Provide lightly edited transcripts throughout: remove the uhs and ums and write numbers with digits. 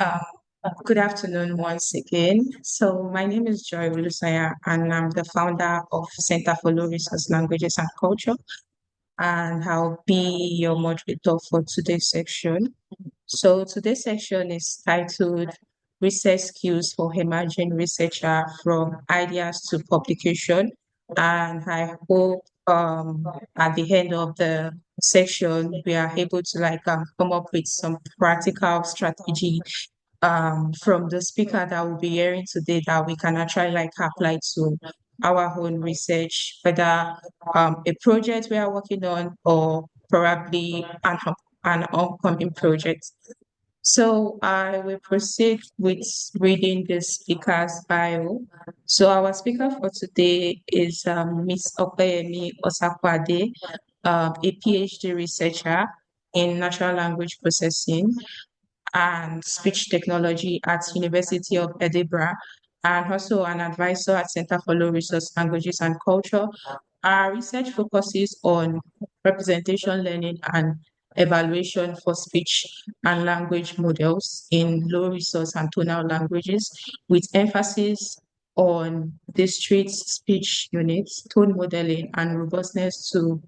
Um, Good afternoon once again. So my name is Joy Ulusaya, and I'm the founder of Center for Low Resource Languages and Culture, and I'll be your moderator for today's section. So today's section is titled Research Skills for Emerging Researcher from Ideas to Publication. And I hope at the end of the section, we are able to come up with some practical strategy from the speaker that we'll be hearing today that we can actually apply to our own research, whether a project we are working on or probably an upcoming project. So I will proceed with reading the speaker's bio. So our speaker for today is Miss Opeyemi Osakuade, a PhD researcher in natural language processing and speech technology at University of Edinburgh, and also an advisor at Center for Low Resource Languages and Culture. Our research focuses on representation learning and evaluation for speech and language models in low resource and tonal languages, with emphasis on discrete speech units, tone modeling, and robustness to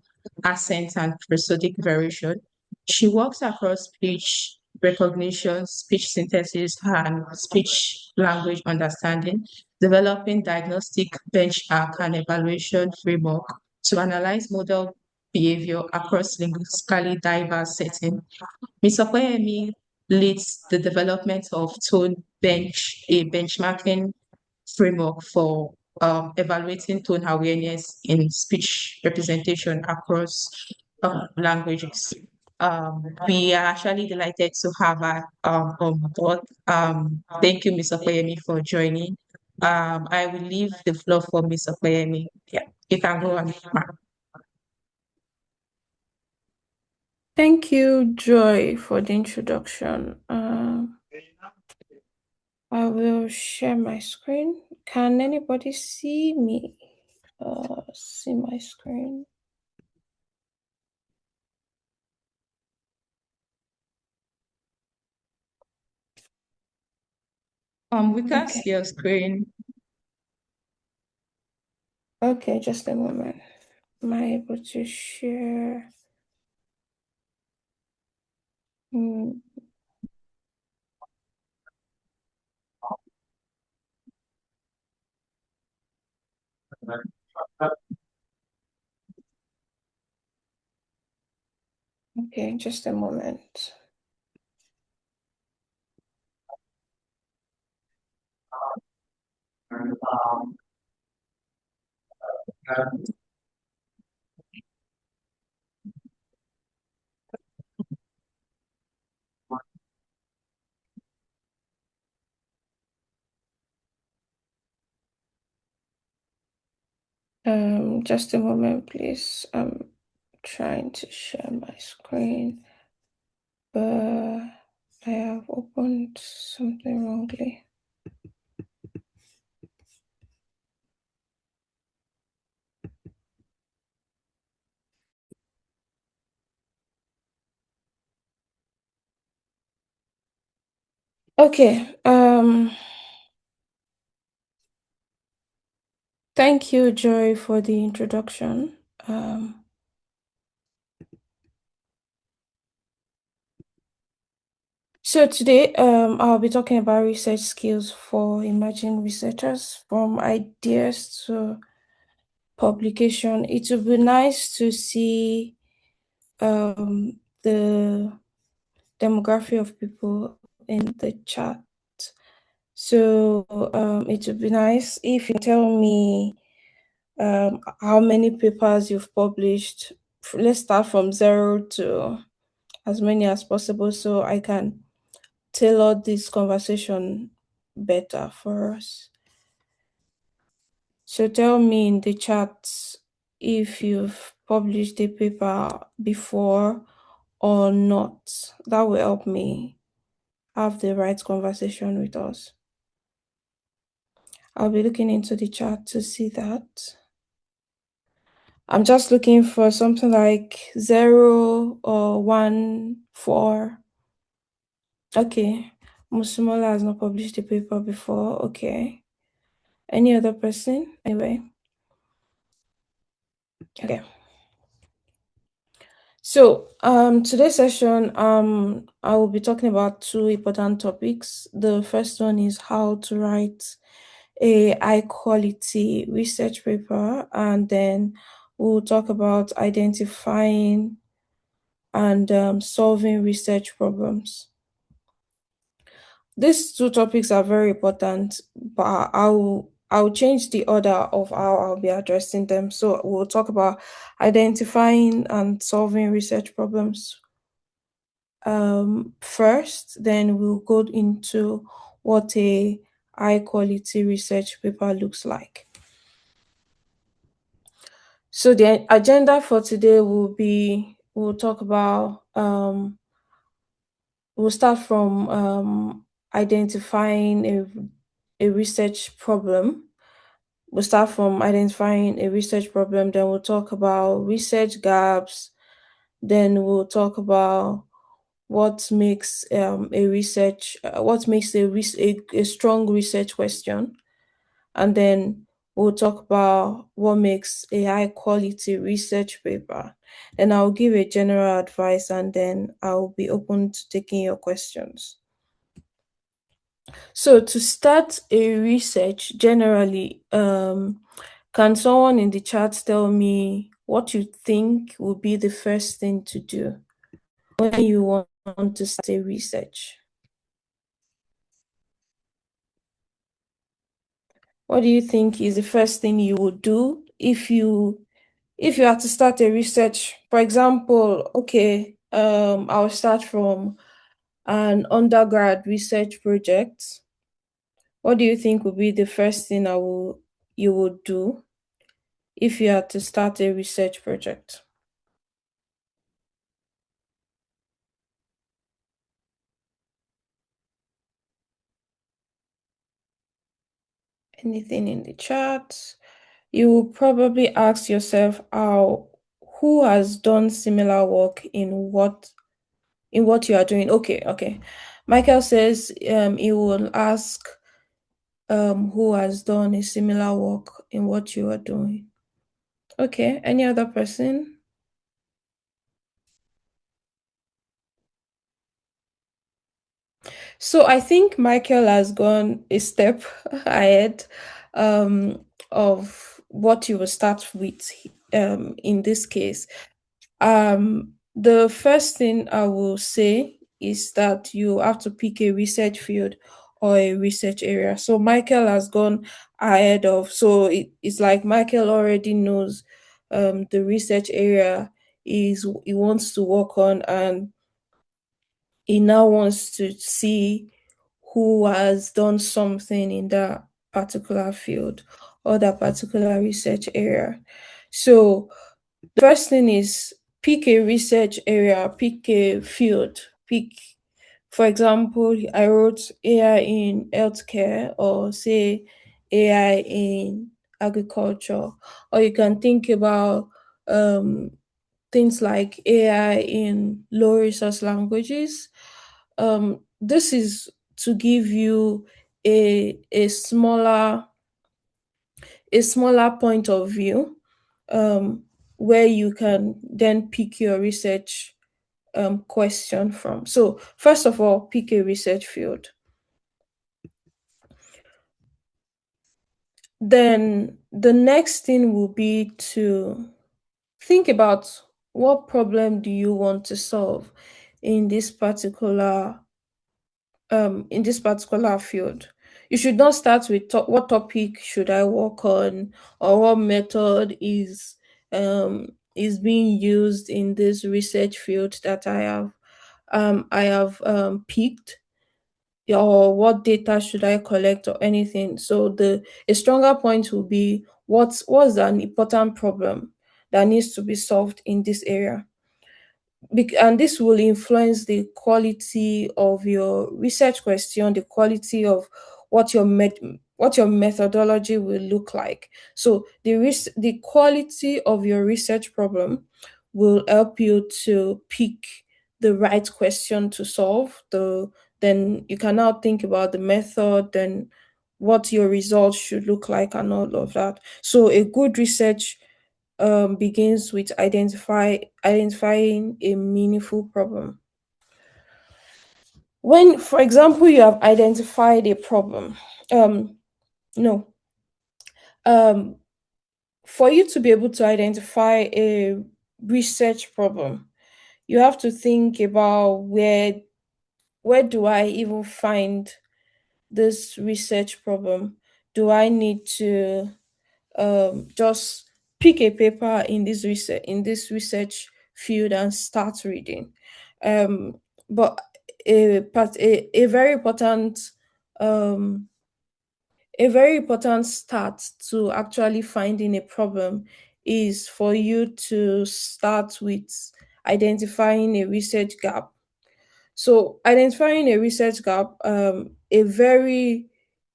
accent and prosodic variation. She works across speech recognition, speech synthesis, and speech language understanding, developing diagnostic benchmark and evaluation framework to analyze model behavior across linguistically diverse settings. Ms. Opeyemi leads the development of a benchmarking framework for evaluating tone awareness in speech representation across languages. We are actually delighted to have her on board. Thank you, Ms. Opeyemi, for joining. I will leave the floor for Ms. Opeyemi. Yeah, you can go on. Thank you, Joy, for the introduction. I will share my screen. Can anybody see me? See my screen? We can't see your screen. Okay, just a moment. Am I able to share? Okay, just a moment. Just a moment, please. I'm trying to share my screen, but I have opened something wrongly. Okay. Thank you, Joy, for the introduction. So today, I'll be talking about research skills for emerging researchers, from ideas to publication. It would be nice to see the demography of people in the chat. So it would be nice if you tell me how many papers you've published. Let's start from 0 to as many as possible so I can tailor this conversation better for us. So tell me in the chat if you've published a paper before or not. That will help me have the right conversation with us. I'll be looking into the chat to see that. I'm just looking for something like 0 or 1 4. Okay. Musimola has not published the paper before. Okay. Any other person? Anyway. Okay. So today's session, I will be talking about two important topics. The first one is how to write a high quality research paper, and then we'll talk about identifying and solving research problems. These two topics are very important, but I'll change the order of how I'll be addressing them. So we'll talk about identifying and solving research problems first, then we'll go into what a high quality research paper looks like. So the agenda for today we'll talk about we'll start from identifying a research problem. We'll start from identifying a research problem, then we'll talk about research gaps, then we'll talk about what makes a strong research question, and then we'll talk about what makes a high quality research paper. And I'll give a general advice, and then I'll be open to taking your questions. So to start a research generally, can someone in the chat tell me what you think would be the first thing to do when you want to start a research? What do you think is the first thing you would do if you had to start a research? For example, okay, I'll start from an undergrad research project. What do you think would be the first thing you would do if you had to start a research project? Anything in the chat? You will probably ask yourself who has done similar work in what you are doing. Okay. Michael says he will ask who has done a similar work in what you are doing. Okay, any other person? So I think Michael has gone a step ahead of what you will start with in this case. The first thing I will say is that you have to pick a research field or a research area. So Michael has gone ahead of, so it's like Michael already knows the research area he wants to work on, and he now wants to see who has done something in that particular field or that particular research area. So the first thing is pick a research area, pick a field, for example, I wrote AI in healthcare, or say AI in agriculture, or you can think about um, things like AI in low resource languages. This is to give you a smaller point of view, um, where you can then pick your research question from. So first of all, pick a research field. Then the next thing will be to think about what problem do you want to solve in this particular field. You should not start with what topic should I work on, or what method is being used in this research field that I have picked, or what data should I collect, or anything. So a stronger point will be what's an important problem that needs to be solved in this area. and this will influence the quality of your research question, the quality of what your methodology will look like. So the quality of your research problem will help you to pick the right question to solve. Then you can now think about the method and what your results should look like and all of that. So a good research begins with identifying a meaningful problem. When, for example, you have identified a problem, no, um, for you to be able to identify a research problem, you have to think about where do I even find this research problem? Do I need to just pick a paper in this research field and start reading? Um, but a very important um, start to actually finding a problem is for you to start with identifying a research gap. So, identifying a research gap, a very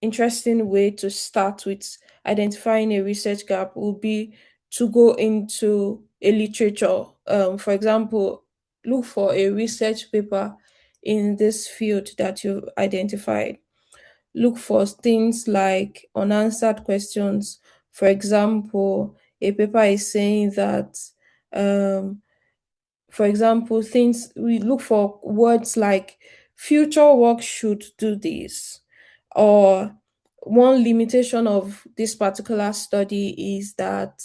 interesting way to start with identifying a research gap will be to go into a literature. For example, look for a research paper in this field that you've identified. Look for things like unanswered questions. For example, a paper is saying that um, for example, things we look for words like future work should do this, or one limitation of this particular study is that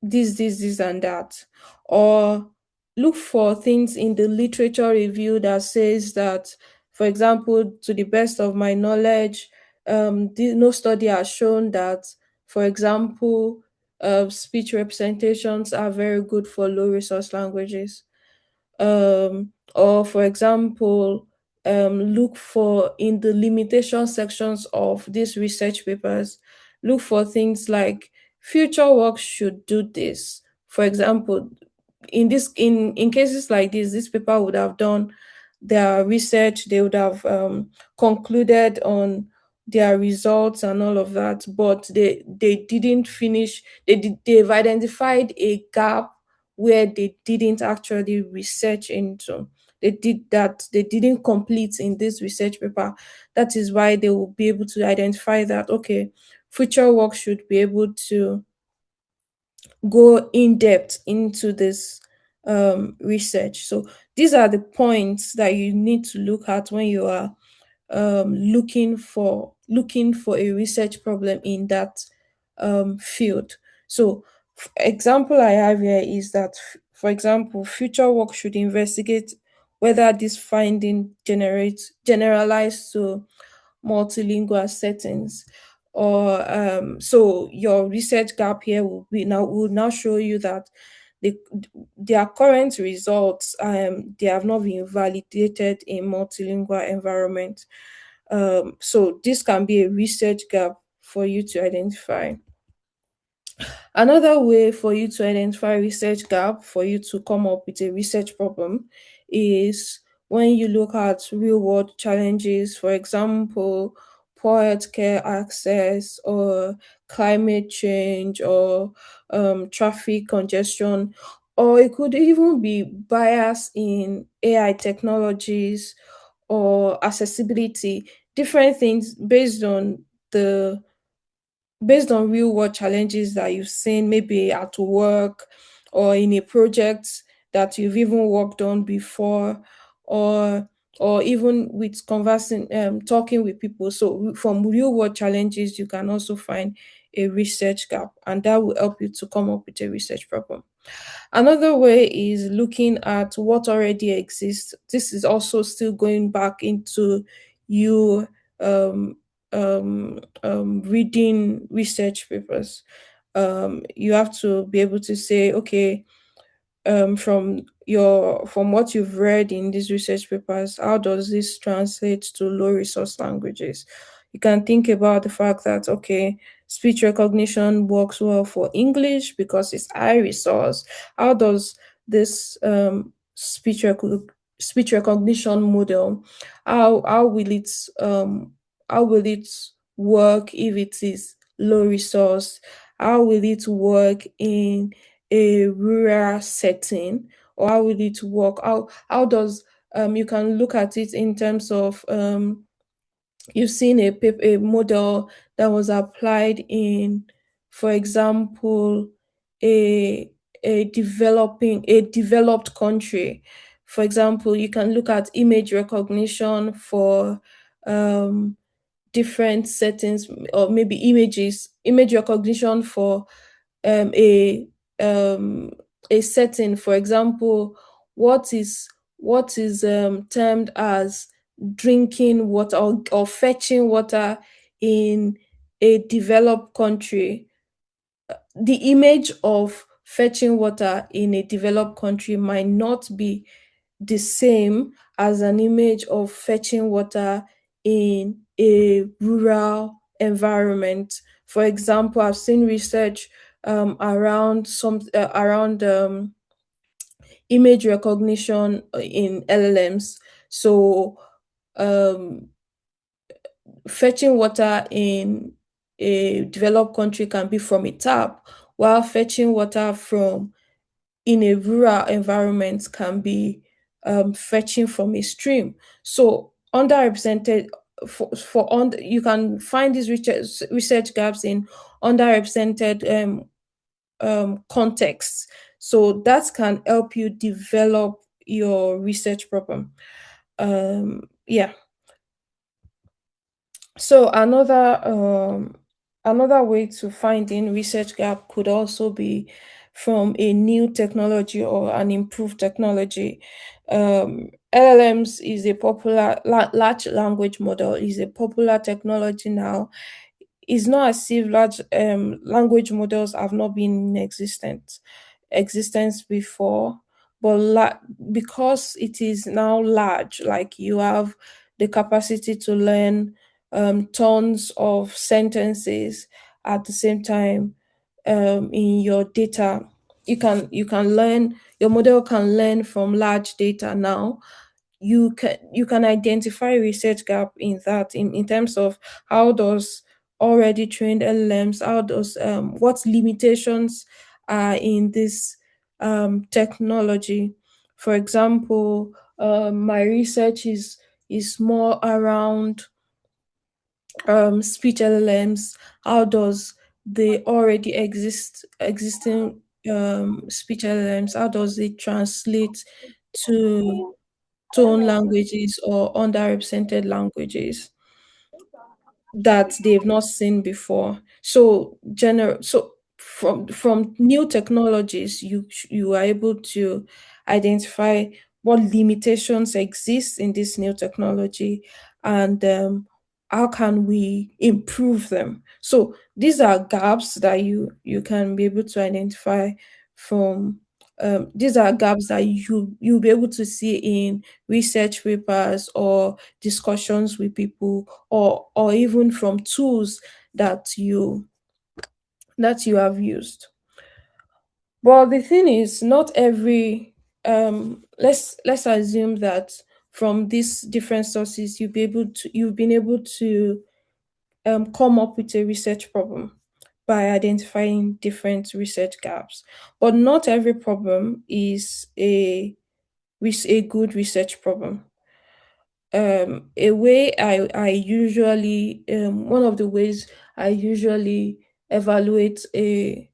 this, and that, or look for things in the literature review that says that, for example, to the best of my knowledge, no study has shown that, for example, speech representations are very good for low resource languages. Or for example, look for in the limitation sections of these research papers, look for things like future work should do this. For example, in cases like this paper would have done their research, they would have concluded on their results and all of that, but they didn't finish. They've identified a gap where they didn't actually research into. They didn't complete in this research paper. That is why they will be able to identify that, okay, future work should be able to go in depth into this research. So these are the points that you need to look at when you are looking for a research problem in that field. So, example I have here is that, for example, future work should investigate whether this finding generates generalized to multilingual settings. Or so your research gap here will now show you that the, their current results they have not been validated in multilingual environment. So this can be a research gap for you to identify. Another way for you to identify research gap, for you to come up with a research problem, is when you look at real world challenges, for example, poor healthcare access, or climate change, or traffic congestion, or it could even be bias in AI technologies or accessibility, different things the based on real world challenges that you've seen, maybe at work or in a project that you've even worked on before, or even with conversing talking with people. So from real world challenges you can also find a research gap, and that will help you to come up with a research problem. Another way is looking at what already exists. This is also still going back into you reading research papers. You have to be able to say, okay, from what you've read in these research papers, how does this translate to low resource languages? You can think about the fact that, okay, speech recognition works well for English because it's high resource. How does this speech speech recognition model, how will it um how will it work if it is low resource? How will it work in a rural setting? Or how will it work? How does you can look at it in terms of you've seen a model that was applied in, for example, a a developed country. For example, you can look at image recognition for um, different settings, or maybe image recognition for um, a um, a setting. For example, what is termed as drinking water, or fetching water in a developed country. The image of fetching water in a developed country might not be the same as an image of fetching water in a rural environment. For example, I've seen research around image recognition in LLMs. So um, fetching water in a developed country can be from a tap, while fetching water from in a rural environment can be fetching from a stream. So underrepresented you can find these research gaps in underrepresented contexts. So that can help you develop your research problem. Yeah. So another way to finding research gap could also be from a new technology or an improved technology. LLMs is a popular large language model is a popular technology now. It's not as if large language models have not been in existence before, but because it is now large, like you have the capacity to learn tons of sentences at the same time in your data. You can learn, your model can learn from large data now. You can identify research gap in that, in terms of how does already trained LLMs, how does what limitations are in this technology. For example, my research is more around speech LLMs. How does the already existing speech LLMs, how does it translate to tone languages or underrepresented languages that they've not seen before? So from new technologies, you are able to identify what limitations exist in this new technology, and how can we improve them. So these are gaps that you can be able to identify from. These are gaps that you'll be able to see in research papers or discussions with people, or even from tools that you have used. But the thing is, not every let's assume that from these different sources you've been able to come up with a research problem by identifying different research gaps. But not every problem is a good research problem. A way I usually one of the ways I usually evaluate a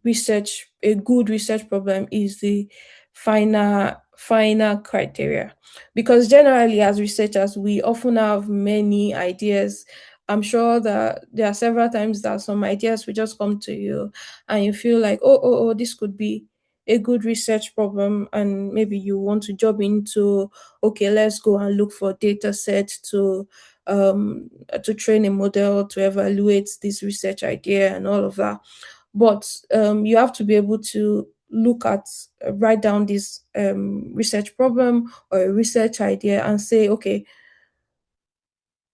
good research problem is the final criteria, because generally as researchers we often have many ideas. I'm sure that there are several times that some ideas will just come to you and you feel like, oh, this could be a good research problem, and maybe you want to jump into, okay, let's go and look for data sets to train a model to evaluate this research idea and all of that. But you have to be able to write down this research problem or a research idea and say, okay,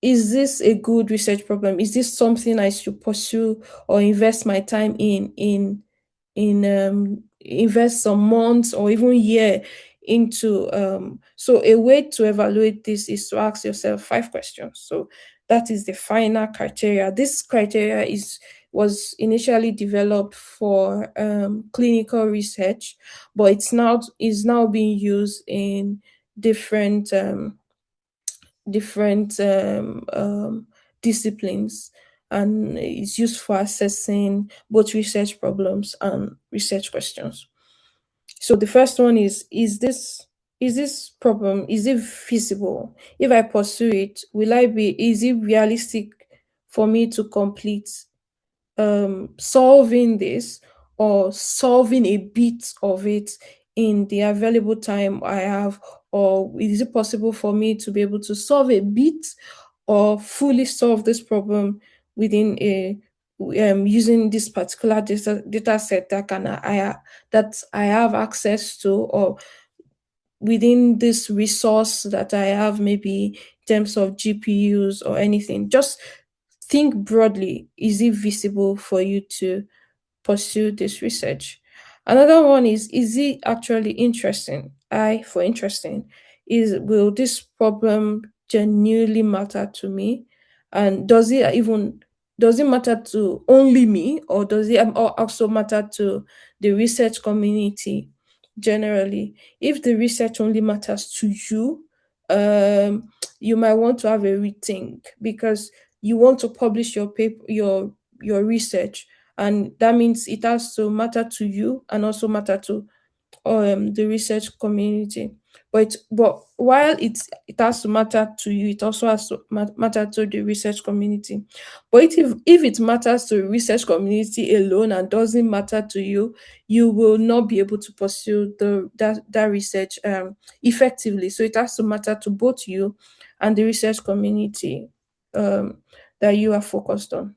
is this a good research problem? Is this something I should pursue or invest my time in invest some months or even year into so a way to evaluate this is to ask yourself 5 questions. So that is the final criteria. This criteria was initially developed for clinical research, but it's now is now being used in different different disciplines, and it's used for assessing both research problems and research questions. So the first one is this problem, is it feasible? If I pursue it, is it realistic for me to complete solving this, or solving a bit of it in the available time I have? Or is it possible for me to be able to solve a bit or fully solve this problem within a using this particular data set that I have access to, or within this resource that I have, maybe in terms of GPUs or anything? Just think broadly. Is it visible for you to pursue this research? Another one is it actually interesting? I for interesting is, will this problem genuinely matter to me? And does it matter to only me, or does it also matter to the research community generally? If the research only matters to you, you might want to have a rethink, because you want to publish your paper, your research, and that means it has to matter to you and also matter to the research community. But while it has to matter to you, it also has to matter to the research community. But if it matters to the research community alone and doesn't matter to you, you will not be able to pursue that research effectively. So it has to matter to both you and the research community um, that you are focused on.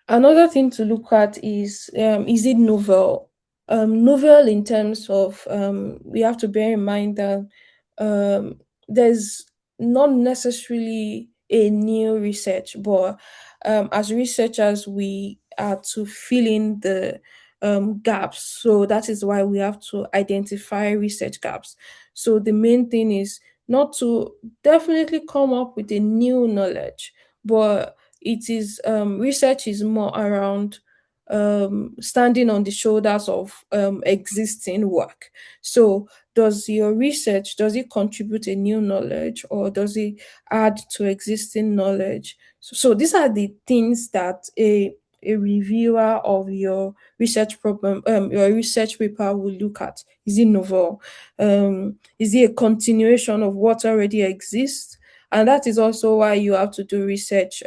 Another thing to look at is it novel? Novel in terms of, we have to bear in mind that there's not necessarily a new research, but as researchers, we are to fill in the gaps. So that is why we have to identify research gaps. So the main thing is not to definitely come up with a new knowledge, but it is research is more around standing on the shoulders of existing work. So does it contribute a new knowledge, or does it add to existing knowledge? So these are the things that a reviewer of your research problem, your research paper will look at. Is it novel? Is it a continuation of what already exists? And that is also why you have to do research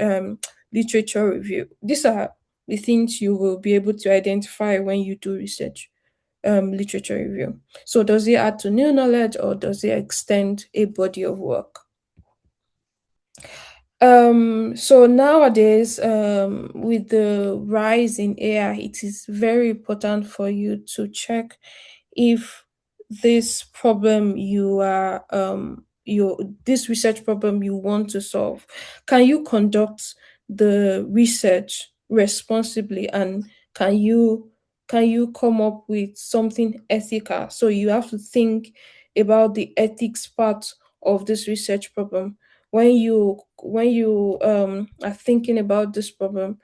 literature review. These are the things you will be able to identify when you do research literature review. So does it add to new knowledge, or does it extend a body of work? So nowadays, with the rise in AI, it is very important for you to check if this problem this research problem you want to solve, can you conduct the research responsibly, and can you come up with something ethical? So you have to think about the ethics part of this research problem. When you are thinking about this problem,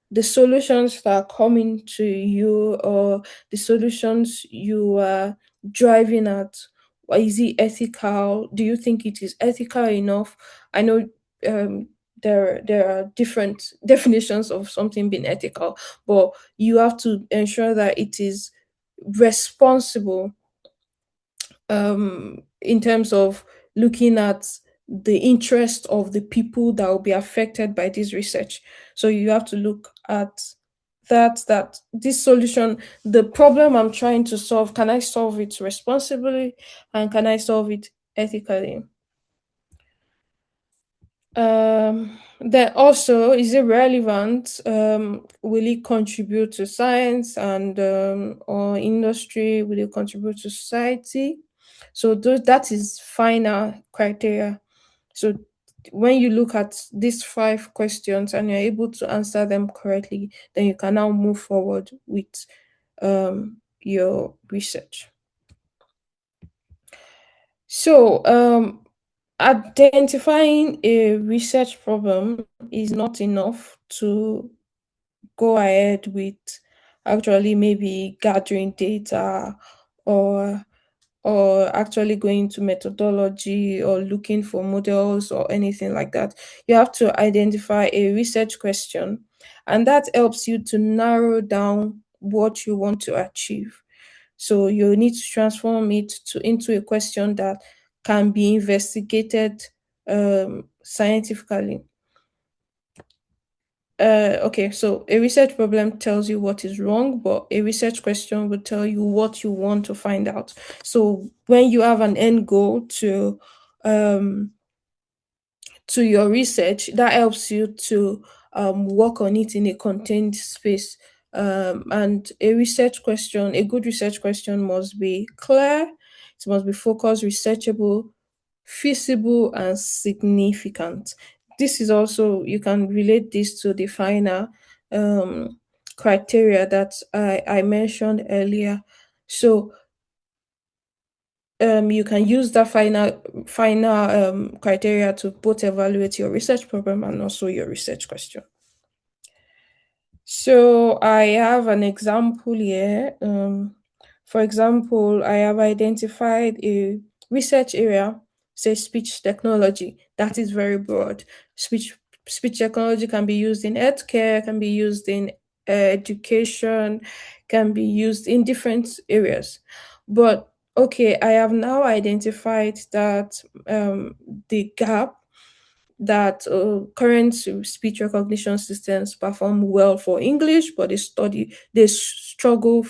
the solutions that are coming to you, or the solutions you are driving at, is it ethical? Do you think it is ethical enough? I know there are different definitions of something being ethical, but you have to ensure that it is responsible in terms of looking at the interest of the people that will be affected by this research. So you have to look at that this solution, the problem I'm trying to solve, can I solve it responsibly, and can I solve it ethically? Then also, is it relevant? Will it contribute to science and or industry? Will it contribute to society? So that is final criteria. So when you look at these 5 questions and you're able to answer them correctly, then you can now move forward with your research. So, identifying a research problem is not enough to go ahead with actually maybe gathering data or actually going to methodology or looking for models or anything like that. You have to identify a research question, and that helps you to narrow down what you want to achieve. So you need to transform it into a question that can be investigated scientifically. Okay, so a research problem tells you what is wrong, but a research question will tell you what you want to find out. So when you have an end goal um, to your research, that helps you to work on it in a contained space. And a good research question must be clear, it must be focused, researchable, feasible, and significant. This is also, you can relate this to the final um, criteria that I mentioned earlier. So you can use that final criteria to both evaluate your research program and also your research question. So I have an example here. For example, I have identified a research area, say speech technology. That is very broad. Speech technology can be used in healthcare, can be used in education, can be used in different areas. But okay, I have now identified that the gap that current speech recognition systems perform well for English, but they struggle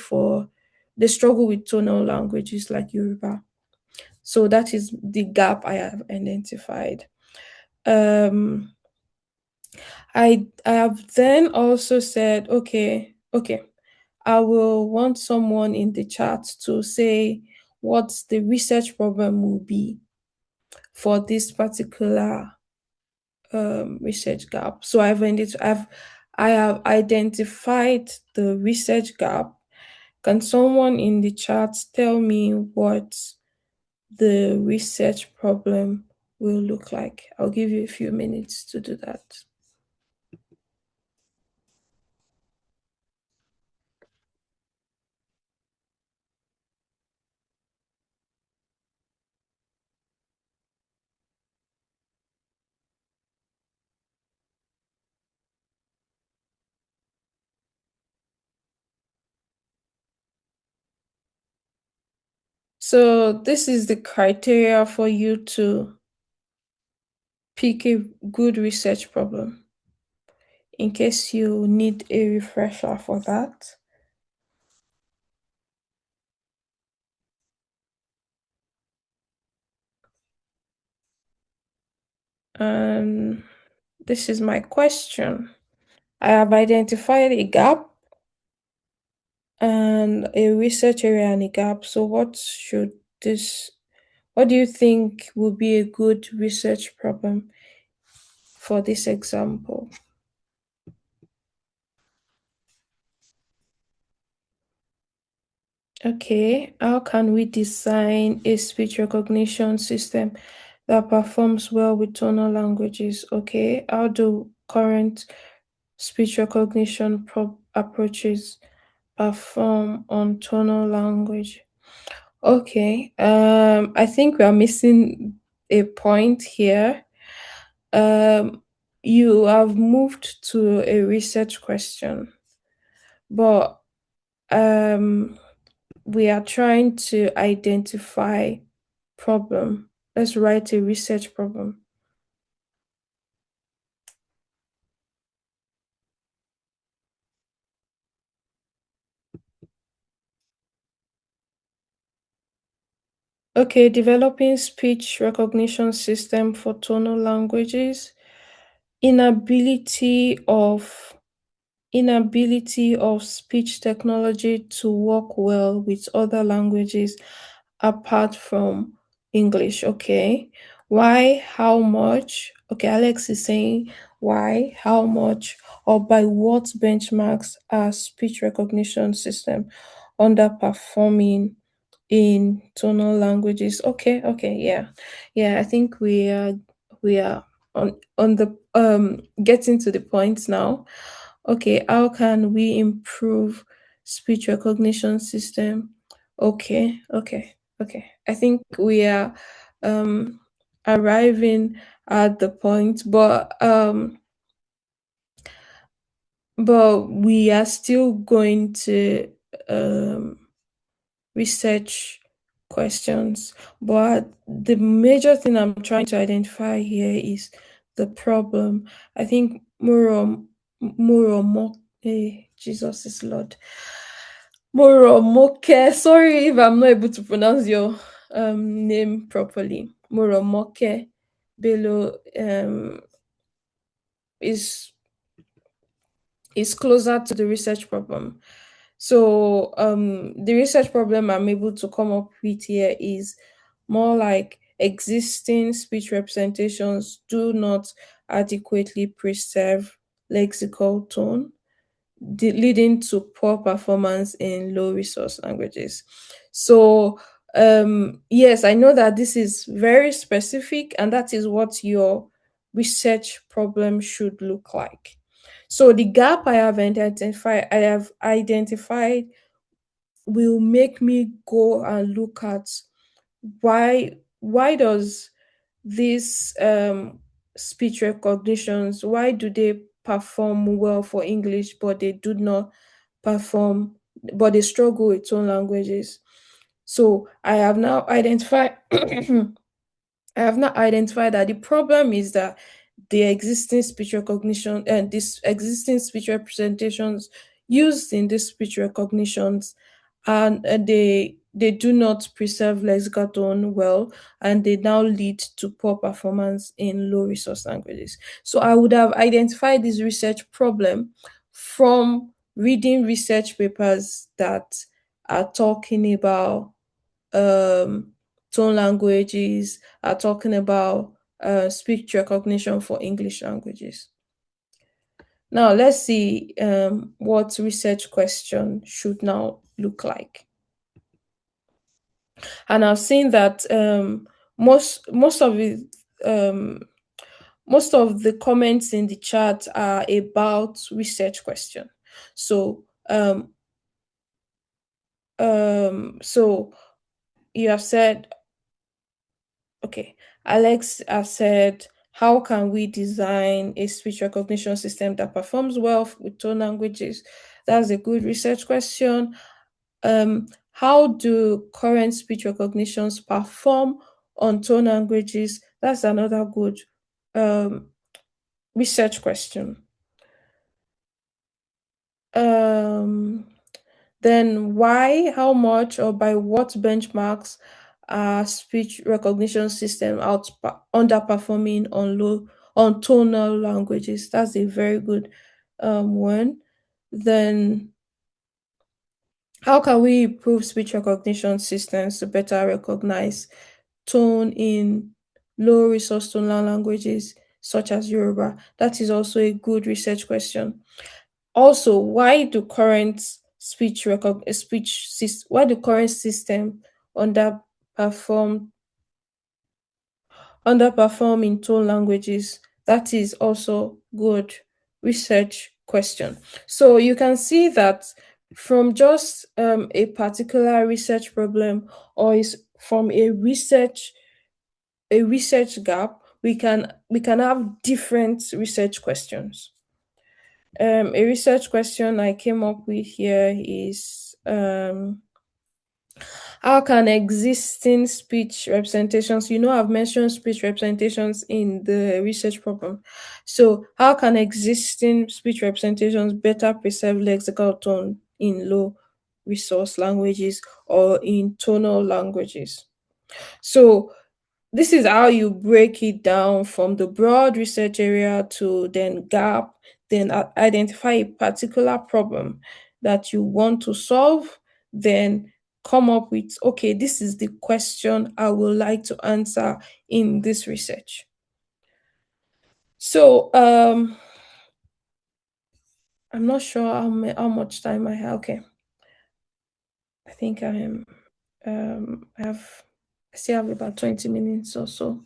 with tonal languages like Yoruba. So that is the gap I have identified. Um, I have then also said, okay, I will want someone in the chat to say what the research problem will be for this particular research gap. So I have identified the research gap. Can someone in the chat tell me what the research problem will look like? I'll give you a few minutes to do that. So this is the criteria for you to pick a good research problem. In case you need a refresher for that. And this is my question. I have identified a gap and a research area and a gap. So what do you think would be a good research problem for this example? Okay, how can we design a speech recognition system that performs well with tonal languages? Okay, how do current speech recognition approaches perform on tonal language? Okay, I think we are missing a point here. Um, you have moved to a research question, but um, we are trying to identify problem. Let's write a research problem. Okay, developing speech recognition system for tonal languages. Inability of inability of speech technology to work well with other languages apart from English. Okay. Why, how much? Okay, Alex is saying why, how much, or by what benchmarks are speech recognition system underperforming in tonal languages. Okay, okay, yeah. Yeah, I think we are on the getting to the point now. Okay, how can we improve speech recognition system? Okay, okay, okay. I think we are um arriving at the point, but we are still going to um research questions. But the major thing I'm trying to identify here is the problem. I think Jesus is Lord. Moromoke. Sorry if I'm not able to pronounce your name properly. Moromoke Bello is closer to the research problem. So the research problem I'm able to come up with here is more like existing speech representations do not adequately preserve lexical tone, leading to poor performance in low resource languages. So yes, I know that this is very specific, and that is what your research problem should look like. So the gap I have identified will make me go and look at why does these speech recognitions, why do they perform well for English but they do not perform, but they struggle with own languages. So I have now identified I have not identified that the problem is that the existing speech recognition and this existing speech representations used in these speech recognitions, and they do not preserve lexical tone well, and they now lead to poor performance in low resource languages. So I would have identified this research problem from reading research papers that are talking about um, tone languages, are talking about speech recognition for English languages. Now, let's see what research question should now look like. And I've seen that most of it, um, most of the comments in the chat are about research question. So so you have said, okay, Alex has said, how can we design a speech recognition system that performs well with tone languages? That's a good research question. How do current speech recognitions perform on tone languages? That's another good um, research question. Um, then why, how much, or by what benchmarks are speech recognition system underperforming on tonal languages? That's a very good one. Then how can we improve speech recognition systems to better recognize tone in low resource tonal languages such as Yoruba? That is also a good research question. Also, why the current system underperform underperform in tone languages? That is also good research question. So you can see that from just a particular research problem, or is from a research gap, we can have different research questions. A research question I came up with here is how can existing speech representations, I've mentioned speech representations in the research problem. So, how can existing speech representations better preserve lexical tone in low resource languages or in tonal languages? So, this is how you break it down from the broad research area to then gap, then identify a particular problem that you want to solve, then come up with, okay, this is the question I would like to answer in this research. So I'm not sure how much time I have. Okay, I think I am I still have about 20 minutes or so.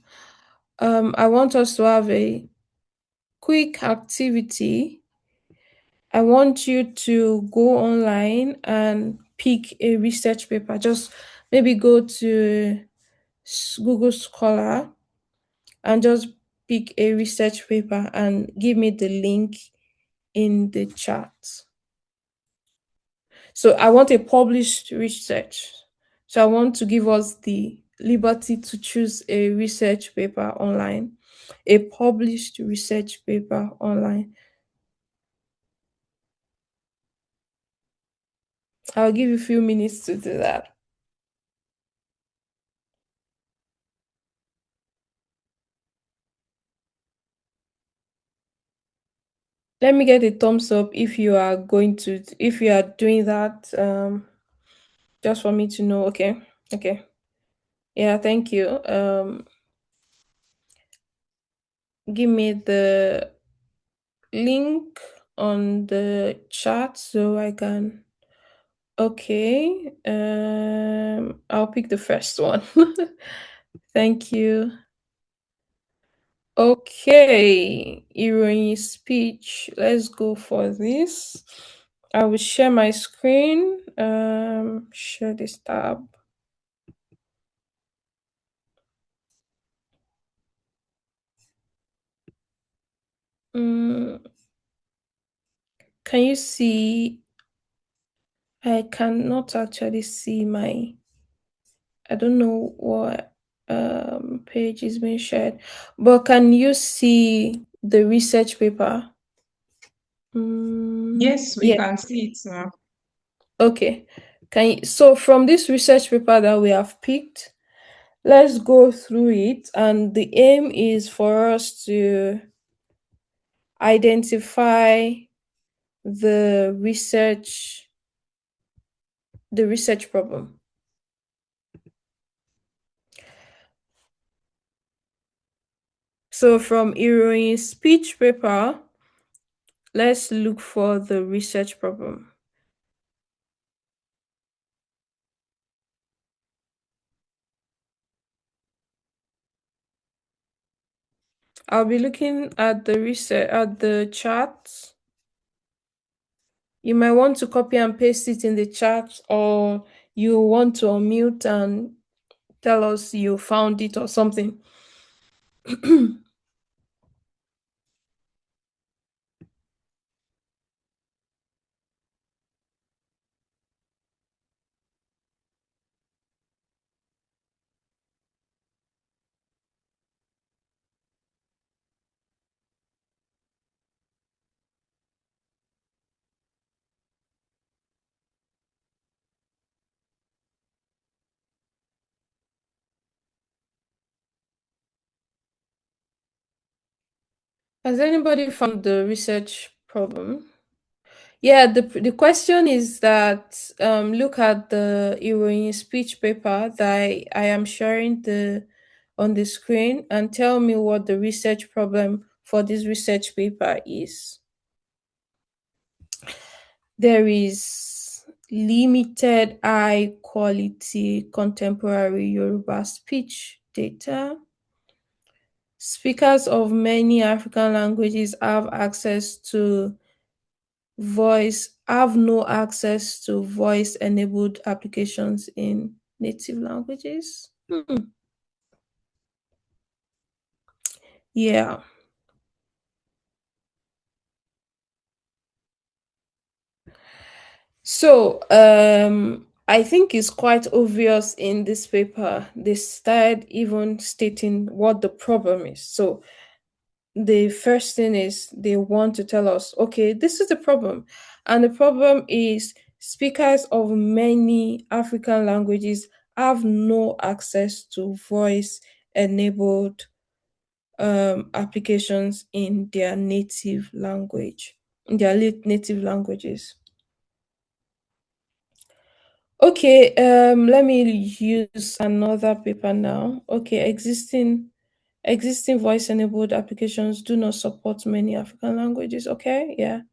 I want us to have a quick activity. I want you to go online and pick a research paper. Just maybe go to Google Scholar and just pick a research paper and give me the link in the chat. So I want a published research. So I want to give us the liberty to choose a research paper online, a published research paper online. I'll give you a few minutes to do that. Let me get a thumbs up if you are if you are doing that, just for me to know. Okay. Okay. Yeah, thank you. Give me the link on the chat so I can. Okay. I'll pick the first one. Thank you. Okay, ìròyìn speech. Let's go for this. I will share my screen. Share this tab. Mm, can you see? I cannot actually see my. I don't know what page is being shared, but can you see the research paper? Yes, we Yeah. can see it now. Okay. So from this research paper that we have picked, let's go through it, and the aim is for us to identify the research the research problem. So from ìròyìn speech paper, let's look for the research problem. I'll be looking at the research at the chat. You might want to copy and paste it in the chat, or you want to unmute and tell us you found it or something. Has anybody found the research problem? Yeah, the question is that look at the ìròyìn speech paper that I am sharing on the screen and tell me what the research problem for this research paper is. There is limited high quality contemporary Yoruba speech data. Speakers of many African languages have no access to voice enabled applications in native languages. Yeah. So I think it's quite obvious in this paper. They started even stating what the problem is. So the first thing is they want to tell us, okay, this is the problem. And the problem is speakers of many African languages have no access to voice enabled applications in their native language, in their native languages. Okay, let me use another paper now. Okay, existing voice enabled applications do not support many African languages. Okay, yeah.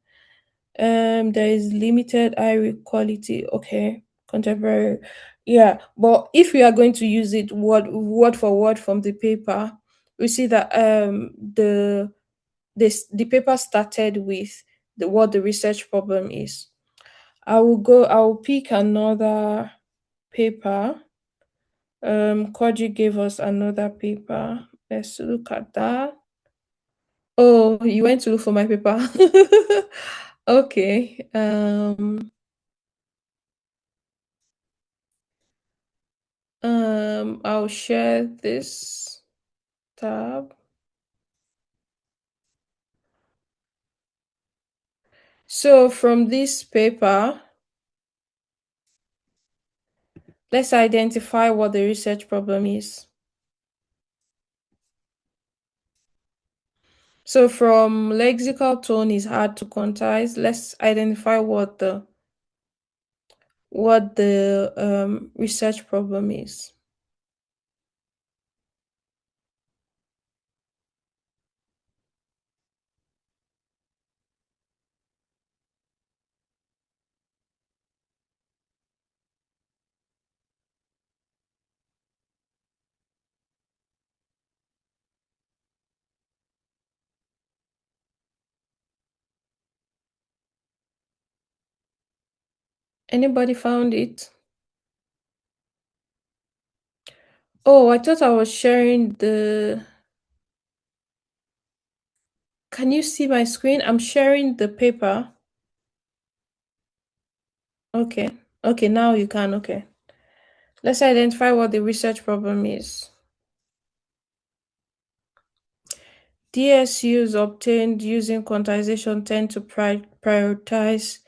There is limited high quality. Okay, contemporary Yeah, but if we are going to use it word for word from the paper, we see that the paper started with what the research problem is. I will pick another paper. Koji gave us another paper. Let's look at that. Oh, you went to look for my paper. Okay. I'll share this tab. So from this paper, let's identify what the research problem is. So from lexical tone is hard to quantize. Let's identify what the research problem is. Anybody found it? Oh, I thought I was sharing the. Can you see my screen? I'm sharing the paper. Okay. Okay, now you can. Okay. Let's identify what the research problem is. DSUs obtained using quantization tend to prioritize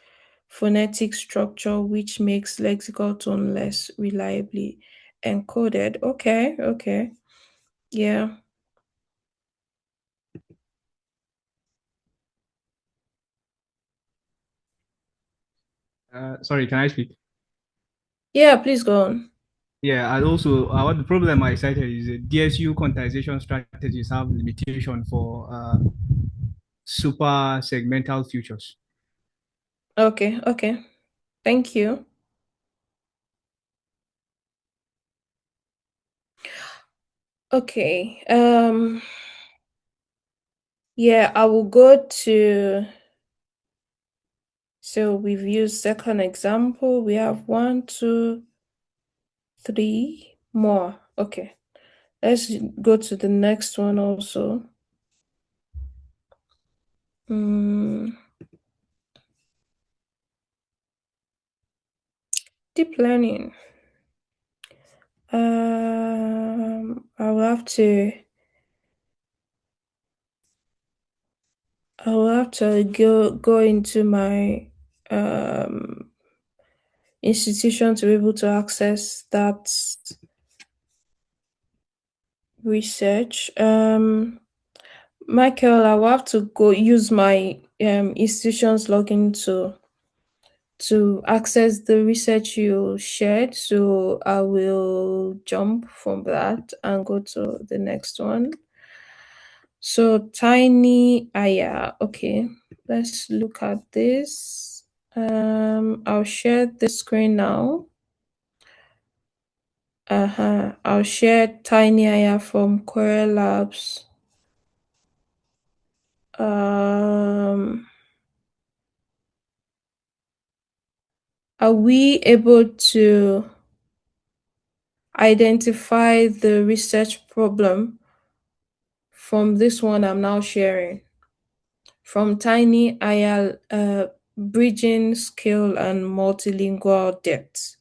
phonetic structure, which makes lexical tone less reliably encoded. Okay, okay. Yeah. Sorry, can I speak? Yeah, please go on. Yeah, and also what the problem I cited is DSU quantization strategies have limitation for super segmental features. Okay, okay. Thank you. Okay. Yeah, I will go to. So we've used second example. We have one, two, three more. Okay. Let's go to the next one also. Mm, deep learning. I will have to. I will have to go into my institution to be able to access that research. Michael, I will have to go use my institution's login to access the research you shared. So I will jump from that and go to the next one. So tiny aya. Okay, let's look at this. I'll share the screen now. I'll share tiny aya from Core Labs. Are we able to identify the research problem from this one I'm now sharing? From tiny aya, bridging skill and multilingual depth.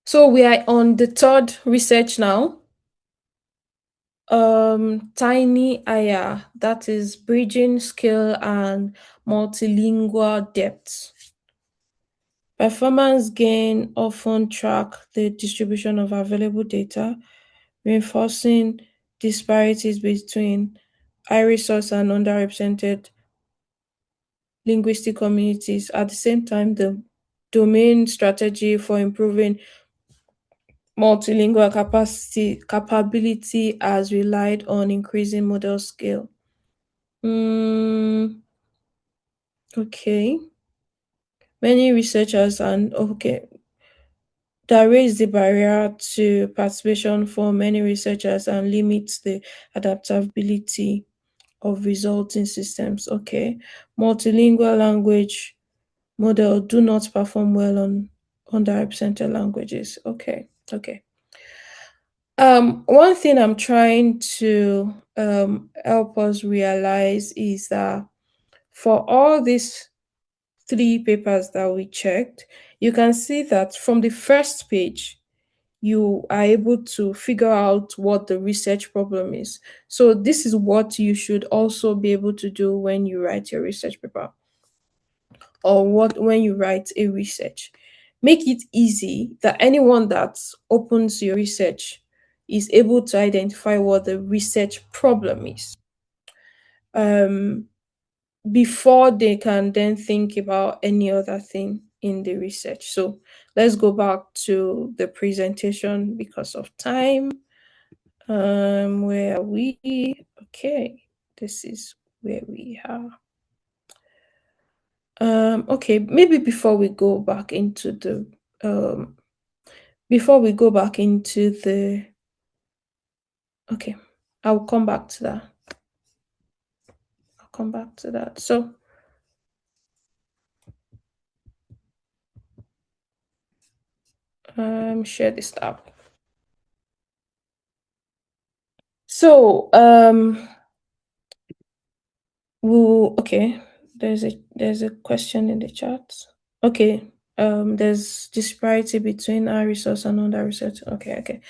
So we are on the third research now. Tiny aya, that is bridging skill and multilingual depth. Performance gain often track the distribution of available data, reinforcing disparities between high resource and underrepresented linguistic communities. At the same time, the domain strategy for improving multilingual capability has relied on increasing model scale. Okay. Many researchers that raise the barrier to participation for many researchers and limits the adaptability of resulting systems. Okay. Multilingual language model do not perform well on underrepresented languages. Okay. One thing I'm trying to help us realize is that for all these 3 papers that we checked, you can see that from the first page, you are able to figure out what the research problem is. So this is what you should also be able to do when you write your research paper, or when you write a research. Make it easy that anyone that opens your research is able to identify what the research problem is, before they can then think about any other thing in the research. So let's go back to the presentation because of time. Where are we? Okay, this is where we are. Okay, maybe before we go back into the okay, I'll come back to that. So share this tab. So okay, there's a question in the chat. Okay, there's disparity between our resource and under research. Okay.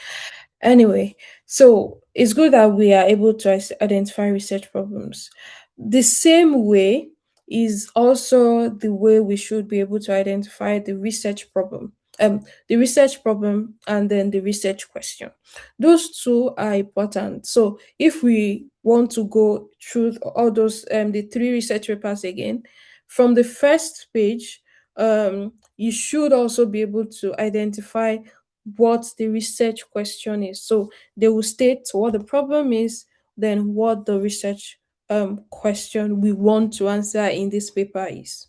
Anyway, so it's good that we are able to identify research problems. The same way is also the way we should be able to identify the research problem. The research problem and then the research question. Those 2 are important. So if we want to go through all those the 3 research papers again, from the first page, you should also be able to identify what the research question is. So they will state what the problem is, then what the research question we want to answer in this paper is.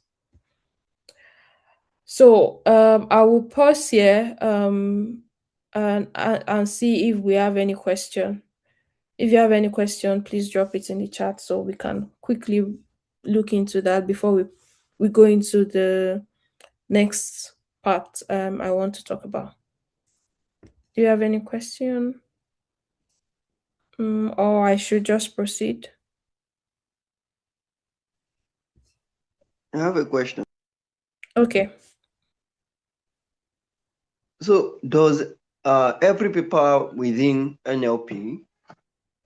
So I will pause here and see if we have any question. If you have any question, please drop it in the chat so we can quickly look into that before we go into the next part I want to talk about. Do you have any question? Or I should just proceed? I have a question. Okay. So does every paper within NLP,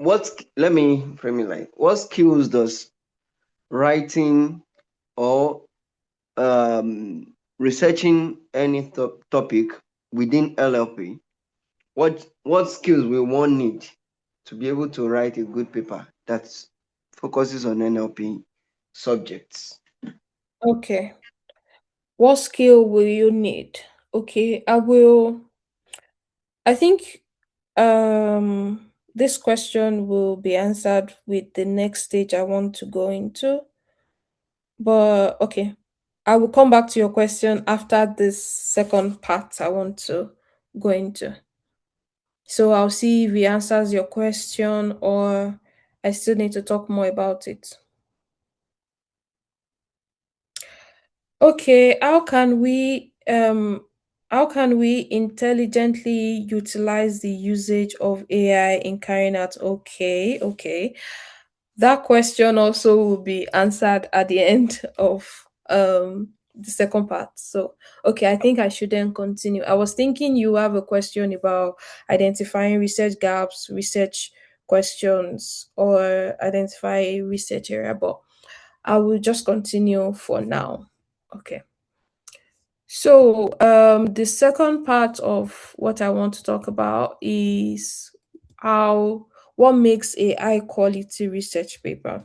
let me frame it like, what skills does writing or researching any topic within LLP, what skills will one need to be able to write a good paper that focuses on NLP subjects? Okay. What skill will you need? Okay, I think this question will be answered with the next stage I want to go into. But okay, I will come back to your question after this second part I want to go into. So I'll see if he answers your question or I still need to talk more about it. Okay, how can we intelligently utilize the usage of AI in carrying out? Okay. That question also will be answered at the end of the second part. So okay, I think I should then continue. I was thinking you have a question about identifying research gaps, research questions, or identify a research area, but I will just continue for now. Okay. So the second part of what I want to talk about is what makes a high quality research paper.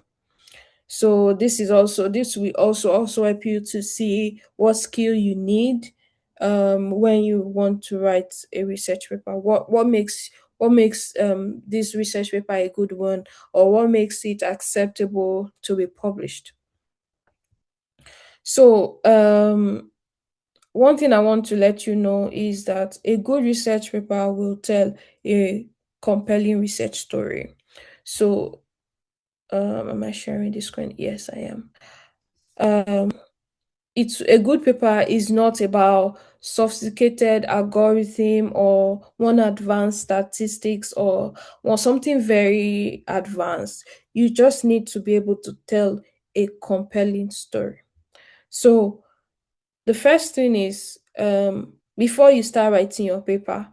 So this will also help you to see what skill you need when you want to write a research paper. What makes this research paper a good one, or what makes it acceptable to be published. So one thing I want to let you know is that a good research paper will tell a compelling research story. So am I sharing the screen? Yes, I am. It's a good paper is not about sophisticated algorithm or one advanced statistics or something very advanced. You just need to be able to tell a compelling story. So the first thing is, before you start writing your paper,